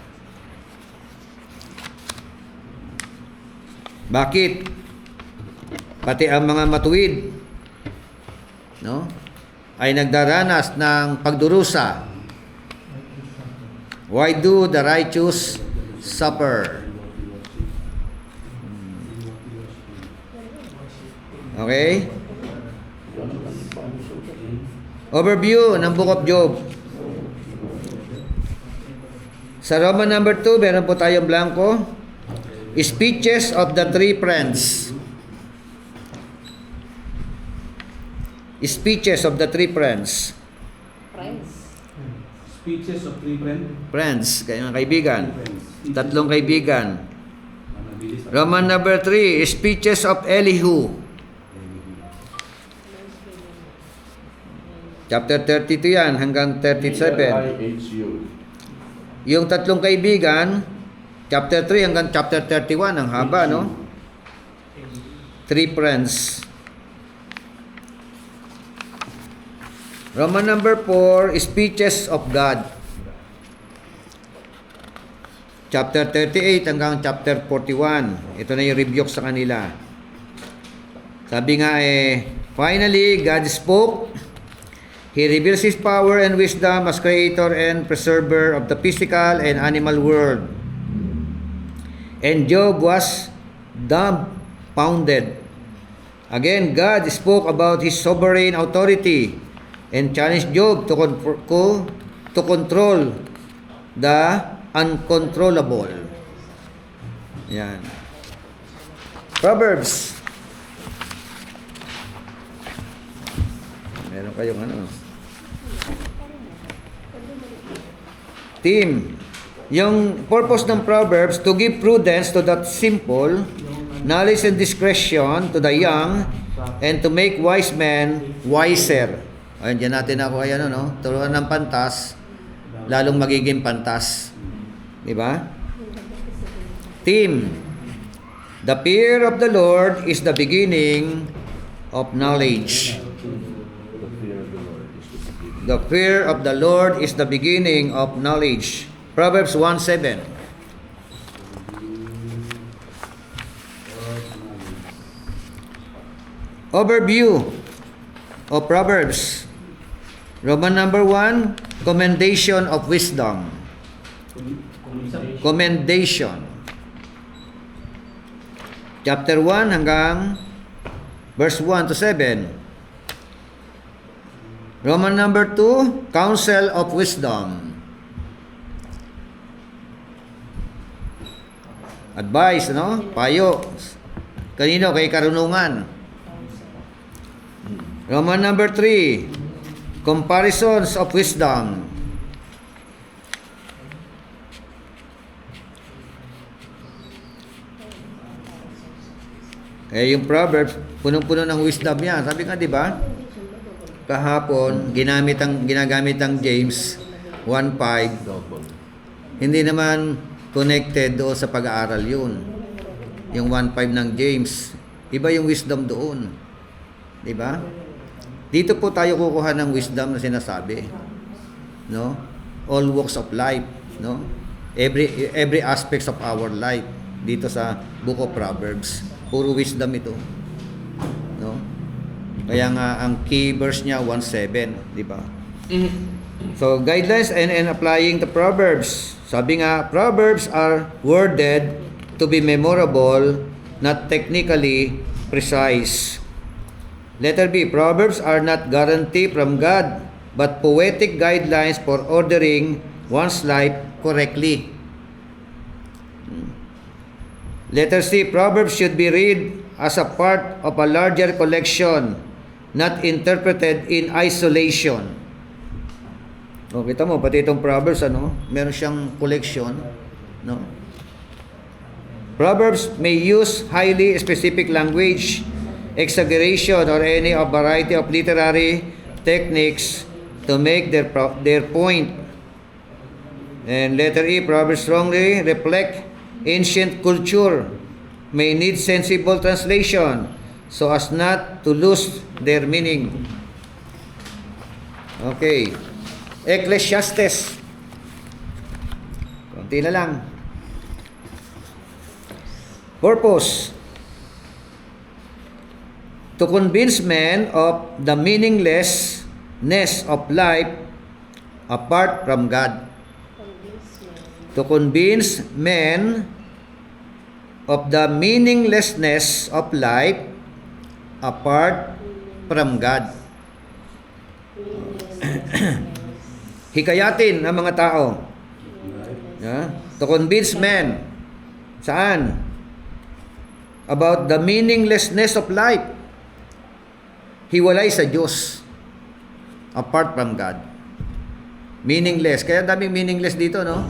B: Bakit? Pati ang mga matuwid, no, ay nagdaranas ng pagdurusa. Why do the righteous suffer? Okay? Overview ng Book of Job. Sa Roman number 2, meron po tayong blanco. Speeches of the three friends. Speeches of the three friends.
F: Friends.
D: Speeches of three friends.
B: Friends, kayong kaibigan. Tatlong kaibigan.
D: Mabilis.
B: Roman number 3, speeches of Elihu. Chapter 32 yan hanggang 37.
C: ELIHU.
B: Yung tatlong kaibigan, chapter 3 hanggang chapter 31, ang haba, no? Three friends. Roman number 4, speeches of God. Chapter 38 hanggang chapter 41. Ito na yung rebuke sa kanila. Sabi nga finally, God spoke. He reveals His power and wisdom as creator and preserver of the physical and animal world. And Job was dumbfounded. Again, God spoke about His sovereign authority and challenged Job to control the uncontrollable. Yan. Proverbs. Meron kayong ano? Team. Yung purpose ng Proverbs, to give prudence to the simple, knowledge and discretion to the young, and to make wise men wiser. Ayun, dyan natin ako ay ano, no? Turuan ng pantas, lalong magiging pantas. Di ba? Team. The fear of the Lord is the beginning of knowledge. The fear of the Lord is the beginning of knowledge. Proverbs 1:7. Overview of Proverbs. Roman number 1, commendation of wisdom. Commendation. Chapter 1 hanggang verse 1 to 7. Roman number 2, counsel of wisdom. Advice, no? Payo. Kanino? Kay karunungan. Roman number 3, comparisons of wisdom. Yung Proverbs, punong-puno ng wisdom yan. Sabi nga, di ba? Kahapon, ginagamit ang James 1:5. Hindi naman connected doon sa pag-aaral yun. Yung 1:5 ng James. Iba yung wisdom doon. Di ba? Dito po tayo kukuha ng wisdom na sinasabi. No? All walks of life. No? Every aspects of our life. Dito sa Book of Proverbs. Puro wisdom ito. No? Kaya nga ang key verse niya 1:7, di ba? So guidelines and applying the Proverbs. Sabi nga, Proverbs are worded to be memorable, not technically precise. Letter B, Proverbs are not guarantee from God, but poetic guidelines for ordering one's life correctly. Letter C, Proverbs should be read as a part of a larger collection, not interpreted in isolation. O, kita mo, pati itong Proverbs, meron siyang collection, no? Proverbs may use highly specific language, exaggeration, or any variety of literary techniques to make their point. And letter E, Proverbs strongly reflect ancient culture, may need sensible translation so as not to lose their meaning. Okay. Ecclesiastes. Konti na lang. Purpose. to convince men of the meaninglessness of life apart from God. To convince men of the meaninglessness of life apart from God. Hikayatin ang mga tao. To convince men. Saan? About the meaninglessness of life. Hiwalay sa Diyos. Apart from God. Meaningless. Kaya daming meaningless dito, no?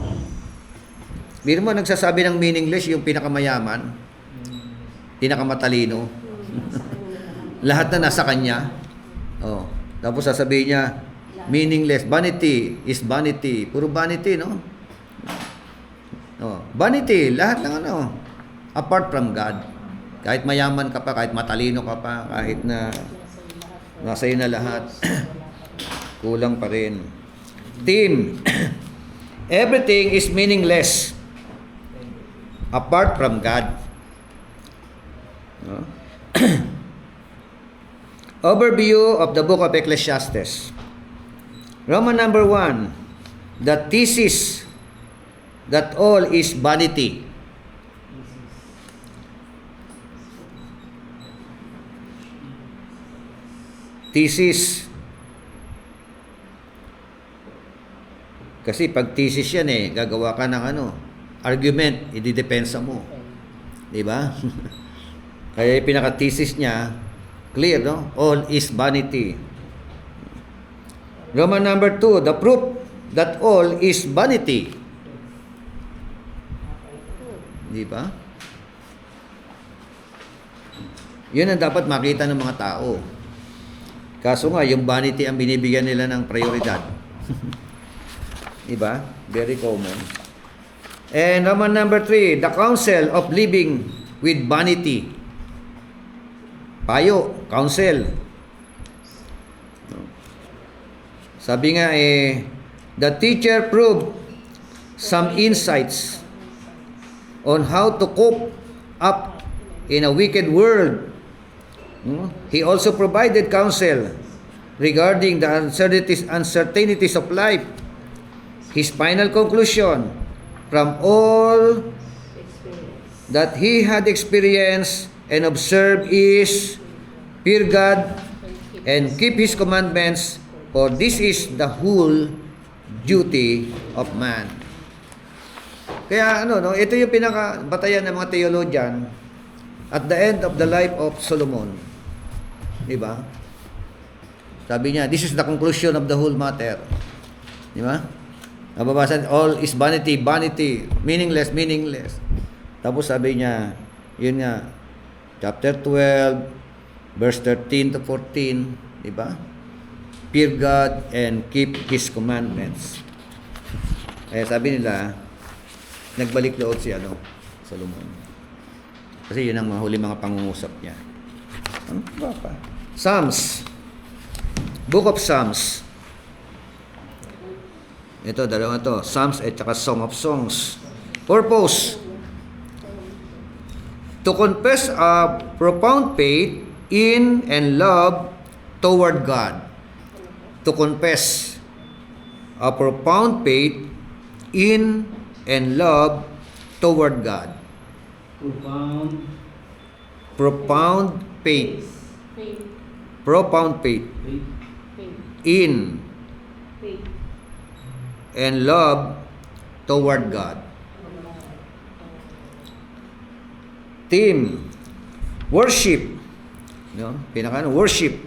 B: Biro mo, nagsasabi ng meaningless yung pinakamayaman, pinakamatalino. Lahat na nasa kanya. Oh. Tapos sasabihin niya, meaningless. Vanity is vanity. Puro vanity, no? Oh. Vanity. Lahat ng ano. Apart from God. Kahit mayaman ka pa, kahit matalino ka pa, kahit na nasa iyo na lahat, kulang pa rin. Team. Everything is meaningless apart from God. No? Overview of the book of Ecclesiastes. Roman number 1, the thesis that all is vanity. Thesis. Kasi pag thesis yan gagawa ka ng argument, ididepensa mo. Di ba? Kaya yung pinaka-thesis niya, clear, no? All is vanity. Roman number 2, the proof that all is vanity. Di ba? Yun ang dapat makita ng mga tao. Kaso nga, yung vanity ang binibigyan nila ng prioridad. Diba? Very common. And Roman number 3, the counsel of living with vanity. Payo, counsel. Sabi nga the teacher proved some insights on how to cope up in a wicked world. He also provided counsel regarding the uncertainties of life. His final conclusion from all that he had experienced and observed is, fear God and keep His commandments, for this is the whole duty of man. Kaya ito yung pinakabatayan ng mga theologian at the end of the life of Solomon. Diba? Sabi niya, this is the conclusion of the whole matter. Diba? Nababasa, all is vanity, vanity, meaningless, meaningless. Tapos sabi niya, yun nga, chapter 12, verse 13 to 14, diba? Fear God and keep His commandments. Kaya sabi nila, nagbalik loob si Solomon. Kasi yun ang huli mga pangungusap niya. Ano ba pa? Psalms. Book of Psalms. Ito, dalawa to. Psalms at saka Song of Songs. Purpose. To confess a profound faith in and love toward God. To confess a profound faith in and love toward God. Profound faith. Profound faith in and love toward God. Team, worship. No? Worship.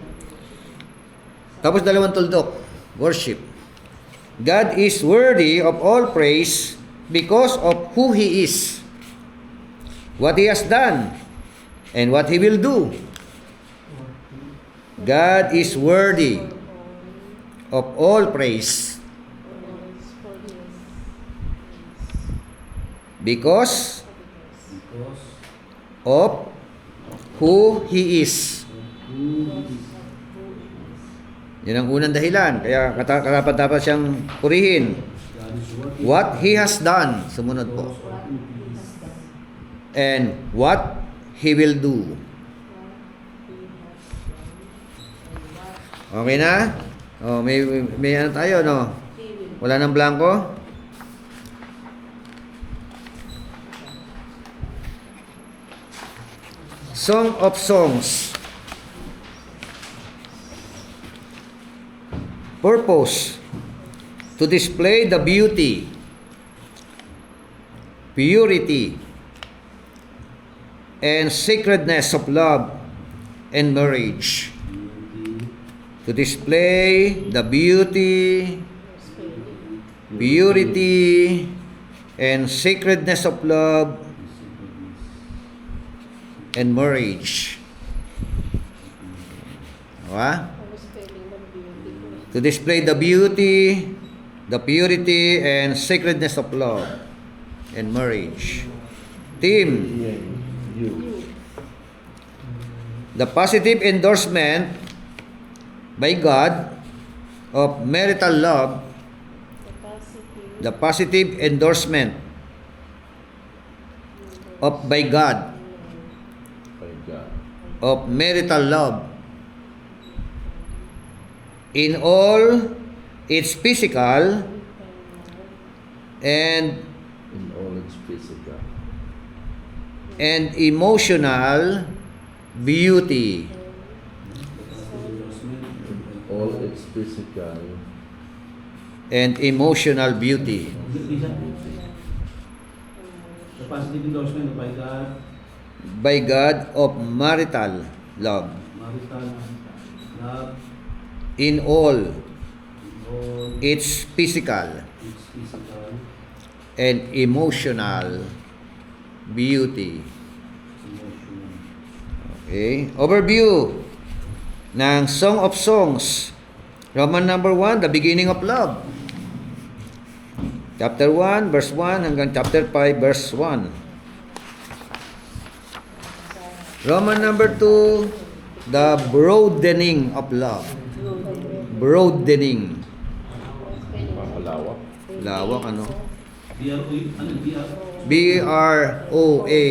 B: Tapos dalawang tuldok. Worship. God is worthy of all praise because of who He is, what He has done, and what He will do. God is worthy of all praise because of who He is. Yan ang unang dahilan. Kaya dapat siyang purihin. What He has done. Sumunod po. And what He will do. Okay na? Oh, may ano tayo, no? Wala nang blanco? Song of Songs. Purpose: to display the beauty, purity, and sacredness of love and marriage. To display the beauty, purity, and sacredness of love and marriage. Diba?
F: Ano spelling ng beauty?
B: To display the beauty, the purity, and sacredness of love and marriage. Team:
C: You.
B: the positive endorsement by God of marital love,
F: Capacity.
B: the positive endorsement of by God
C: My God.
B: of marital love in all its physical and
C: In all its physical.
B: emotional beauty.
C: All its physical.
B: And emotional beauty.
D: The positive endorsement by God,
B: By God of marital love
D: marital love,
B: in all
D: all
B: its physical
D: its physical,
B: and emotional beauty.
D: emotional.
B: Okay? Overview ng Song of Songs. Roman number 1, the beginning of love. Chapter 1, verse 1 hanggang chapter 5, verse 1. Roman number 2, the broadening of love. Broadening.
C: Papalawak.
B: Lawak, ano?
D: B-R-O-A,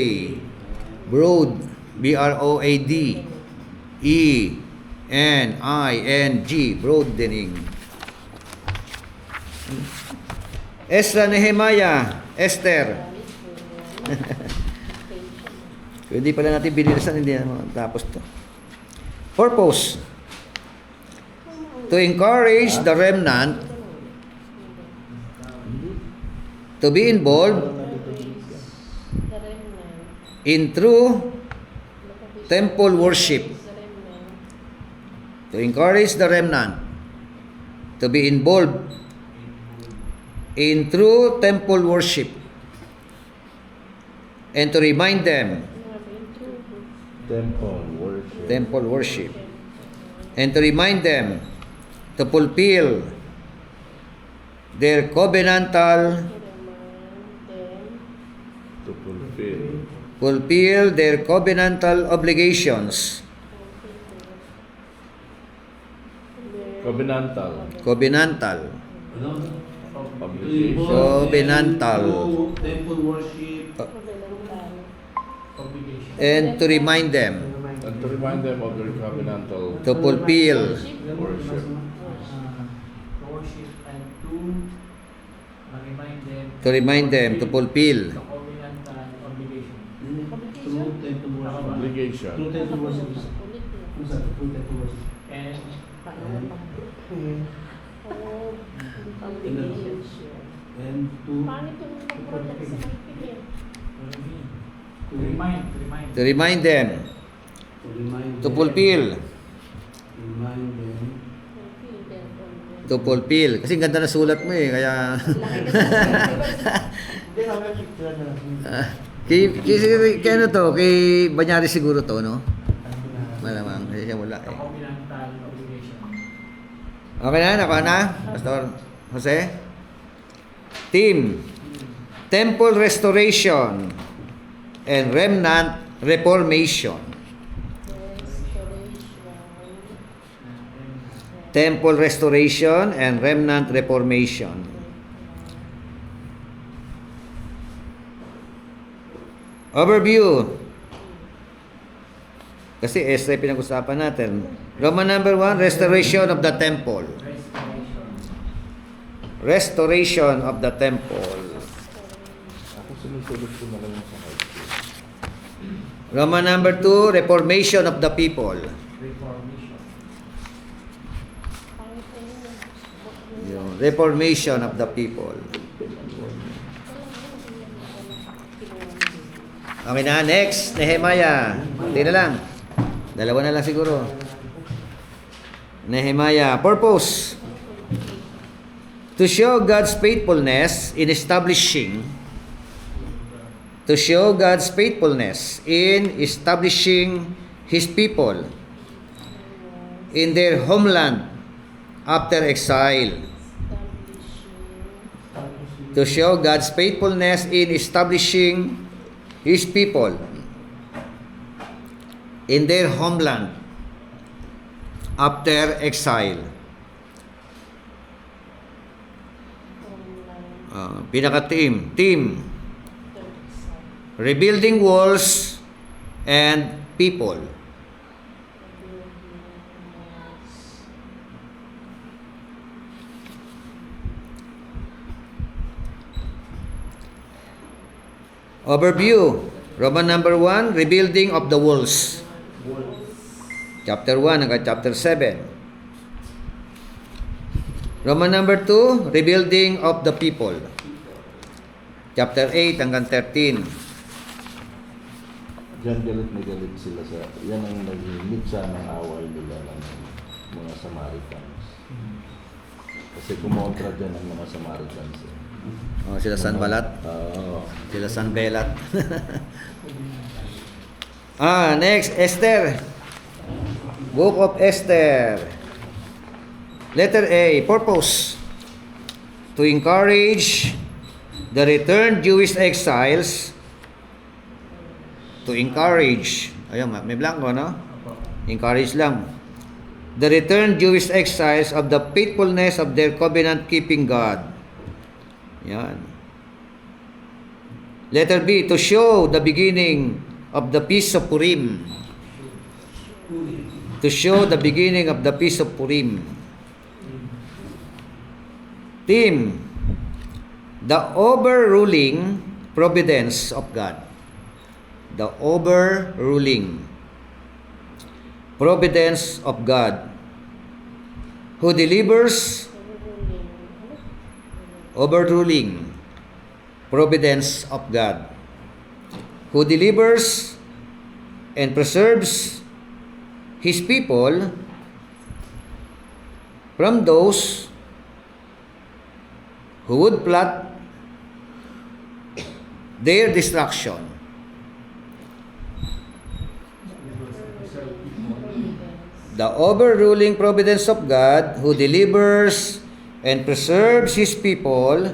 B: Broad. B-R-O-A-D. E-N-I-N-G. Broadening. Ezra, Nehemiah, Esther. Hindi pala natin binilisan, hindi naman tapos to. Purpose: to encourage the remnant to be involved
F: The remnant.
B: in true temple worship.
F: The remnant.
B: To encourage the remnant to be involved in true temple worship and to remind them
C: Temple worship.
B: and to remind them to fulfill their covenantal
C: To fulfill.
B: their covenantal obligations.
C: Covenantal.
B: Covenantal.
D: ano?
C: Obligation.
B: Covenantal.
D: Temple worship,
A: Obligation.
B: And to remind them
C: And to remind them of their covenantal
B: to fulfill
C: worship.
A: To worship and
B: to remind them to fulfill
A: the covenantal obligation.
D: true temple worship.
C: Obligation.
D: True temple worship is, who's that? True temple worship.
A: And
D: And to,
F: Paano ito mag-protect sa Wikipedia?
A: to remind.
B: to remind them
D: to remind
B: to
D: them,
B: fulfill
D: remind them,
B: to fulfill kasi ganda na sulat mo eh kaya kay ano to kay Banyari siguro to no malamang kasi siya wala
A: The
B: eh
A: covenantal obligation.
B: okay na nakuha na Pastor Jose team temple restoration and remnant reformation. Temple restoration and remnant reformation. Overview. Kasi Esther pinag-usapan natin. Roman number 1, restoration of the temple. Restoration of the temple.
C: Ako sinusunod ko na lang yung sa high school.
B: Roman number 2, reformation of the people.
A: Reformation.
F: Pangit na yun.
B: Yung reformation of the people. Okay na, next, Nehemiah. Hindi na lang. Dalawa na lang siguro. Nehemiah. Purpose. To show God's faithfulness in establishing His people in their homeland after exile. To show God's faithfulness in establishing His people in their homeland after exile. Team. Rebuilding walls and people. Overview. Roman number 1, rebuilding of the walls. Chapter 1 hanggang chapter 7. Roman number 2, rebuilding of the people. Chapter 8 hanggang 13.
C: Diyan galit na galit sila sa... Yan ang naging sa ng away nila ng mga Samaritans. Kasi kumontra dyan ang mga Samaritans.
B: Oh, sila Sanballat.
C: Oo.
B: Sila Sanbelat. Next, Esther. Book of Esther. Letter A, purpose. To encourage the returned Jewish exiles. To encourage. Ayun, may blanco, no? Encourage lang. The returned Jewish exiles of the faithfulness of their covenant-keeping God. Yan. Letter B, to show the beginning of the Feast of Purim. To show the beginning of the Feast of Purim. Team, the overruling providence of God. The overruling providence of God, who delivers overruling providence of God, who delivers and preserves His people from those who would plot their destruction. The overruling providence of God, who delivers and preserves His people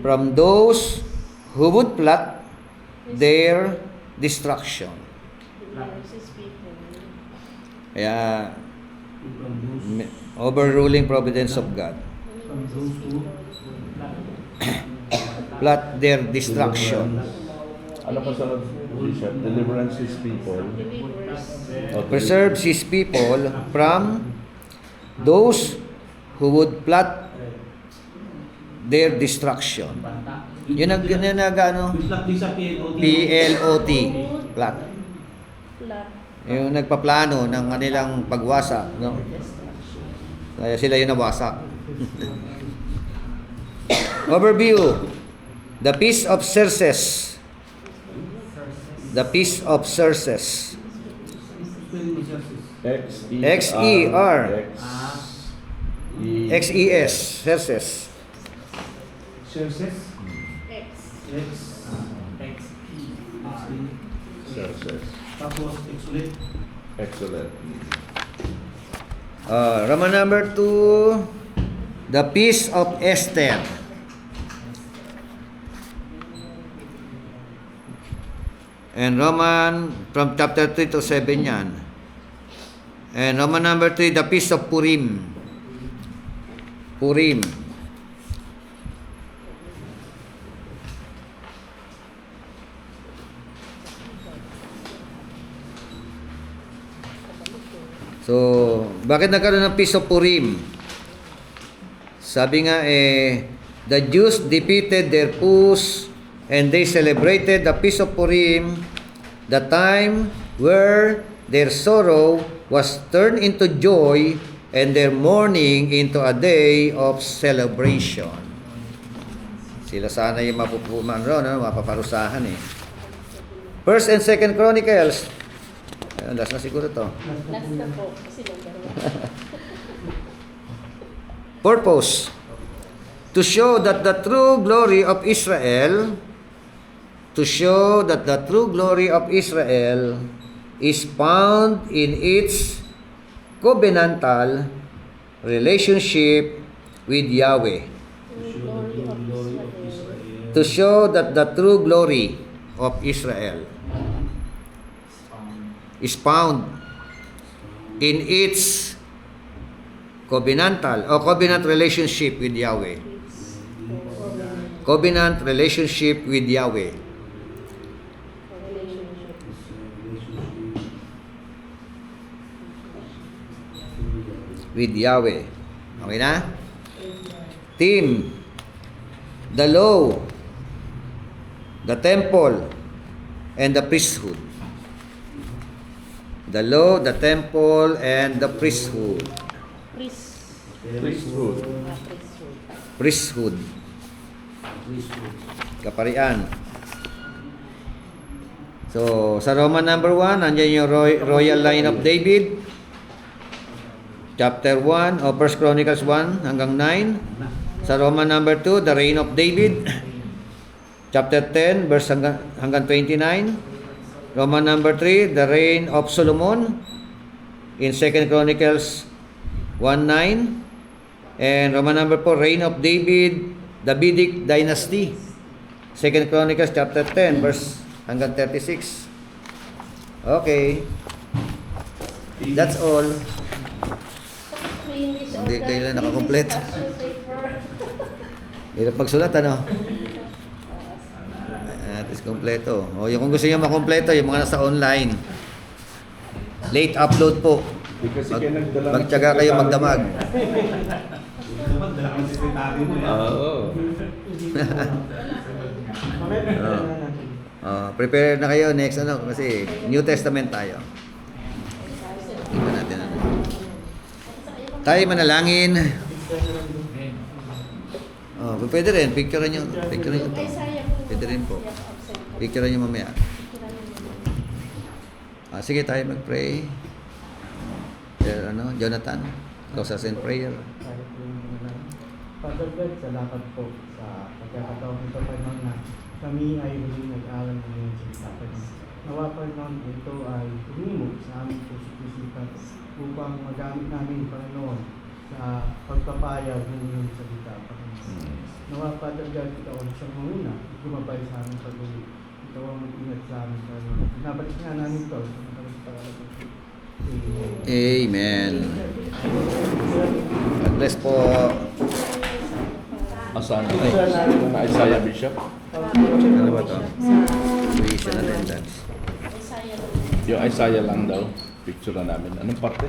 B: from those who would plot their destruction. Kaya, overruling providence of God. Plot their destruction.
C: Ano pa sa Bishop? Deliverance His people. Okay.
B: Preserves His people from those who would plot their destruction. Yun ang ano?
D: Plot din sa PLOT.
B: PLOT. Plot.
F: Plot.
B: Yung nagpaplano ng kanilang pagwasak, no? Kaya sila yung nawasak. Overview. The Feast of Xerxes. The Feast of Xerxes. X-E-R. X-E-S. Xerxes.
A: Xerxes.
F: X.
C: Xerxes.
D: Tapos, excellent.
C: Excellent.
B: Roman number 2, the Feast of Esther. And Roman, from chapter 3 to 7 yan. And Roman number 3, the Feast of Purim. Purim. So, bakit nagkaroon ng Feast of Purim? Sabi nga the Jews defeated their foes and they celebrated the Feast of Purim, the time where their sorrow was turned into joy and their mourning into a day of celebration. Sila sana yung mapupuman ron, mapaparusahan eh. First and Second Chronicles. Last na siguro to.
F: Last na po, kasi number 1.
B: Purpose: to show that the true glory of Israel, is found in its covenantal relationship with Yahweh. To show that the true glory of Israel is found in its covenant relationship with Yahweh. Covenant relationship with Yahweh. With Yahweh. Okay na? Team. The law, the temple, and the priesthood. The law, the temple, and the priesthood.
C: Priesthood.
B: Priesthood. Kaparian. So, sa Roman number 1, nandiyan yung royal line of David. Chapter 1 o 1 Chronicles 1 hanggang 9. Sa Roman number 2, the reign of David. Chapter 10, verse hanggang 29. Roman number 3, the reign of Solomon. In 2 Chronicles 1:9. And Roman number 4, reign of David, Davidic dynasty. 2 Chronicles chapter 10, verse hanggang 36. Okay. That's all. Hindi kayo nakakompleto. Hirap magsulat, ano? At is kompleto. O, yung kung gusto niyo makompleto, yung mga nasa online. Late upload po. Magtiyaga kayo magdamag. Prepare na kayo next kasi New Testament tayo. Tingnan natin ano. Tayo manalangin. Pwede rin, picture nyo to. Pwede rin po. Picture nyo mamaya. Sige tayo mag-pray. Jonathan, close us in prayer.
H: Father God, salamat po sa pagkakataon ito, Panginoon, na kami ay muling nag-aaral ng iyong salita, Panginoon. Nawa, Panginoon, ito ay tumimog sa aming puso-pusipan upang magamit namin, Panginoon, sa pagpapayag ng iyong salita, Panginoon. Nawa, Father God, ikaw ang siyang muna, gumabay sa aming pag-uwi. Ikaw ang mag-ingat sa amin, Panginoon. Nabalik nga namin ito sa mga
B: Amen. God bless po.
C: Asan na Isaiah Bishop?
B: Ano ba ito? Tuition attendance.
C: Yung Isaiah lang daw. Picture na namin. Anong parte?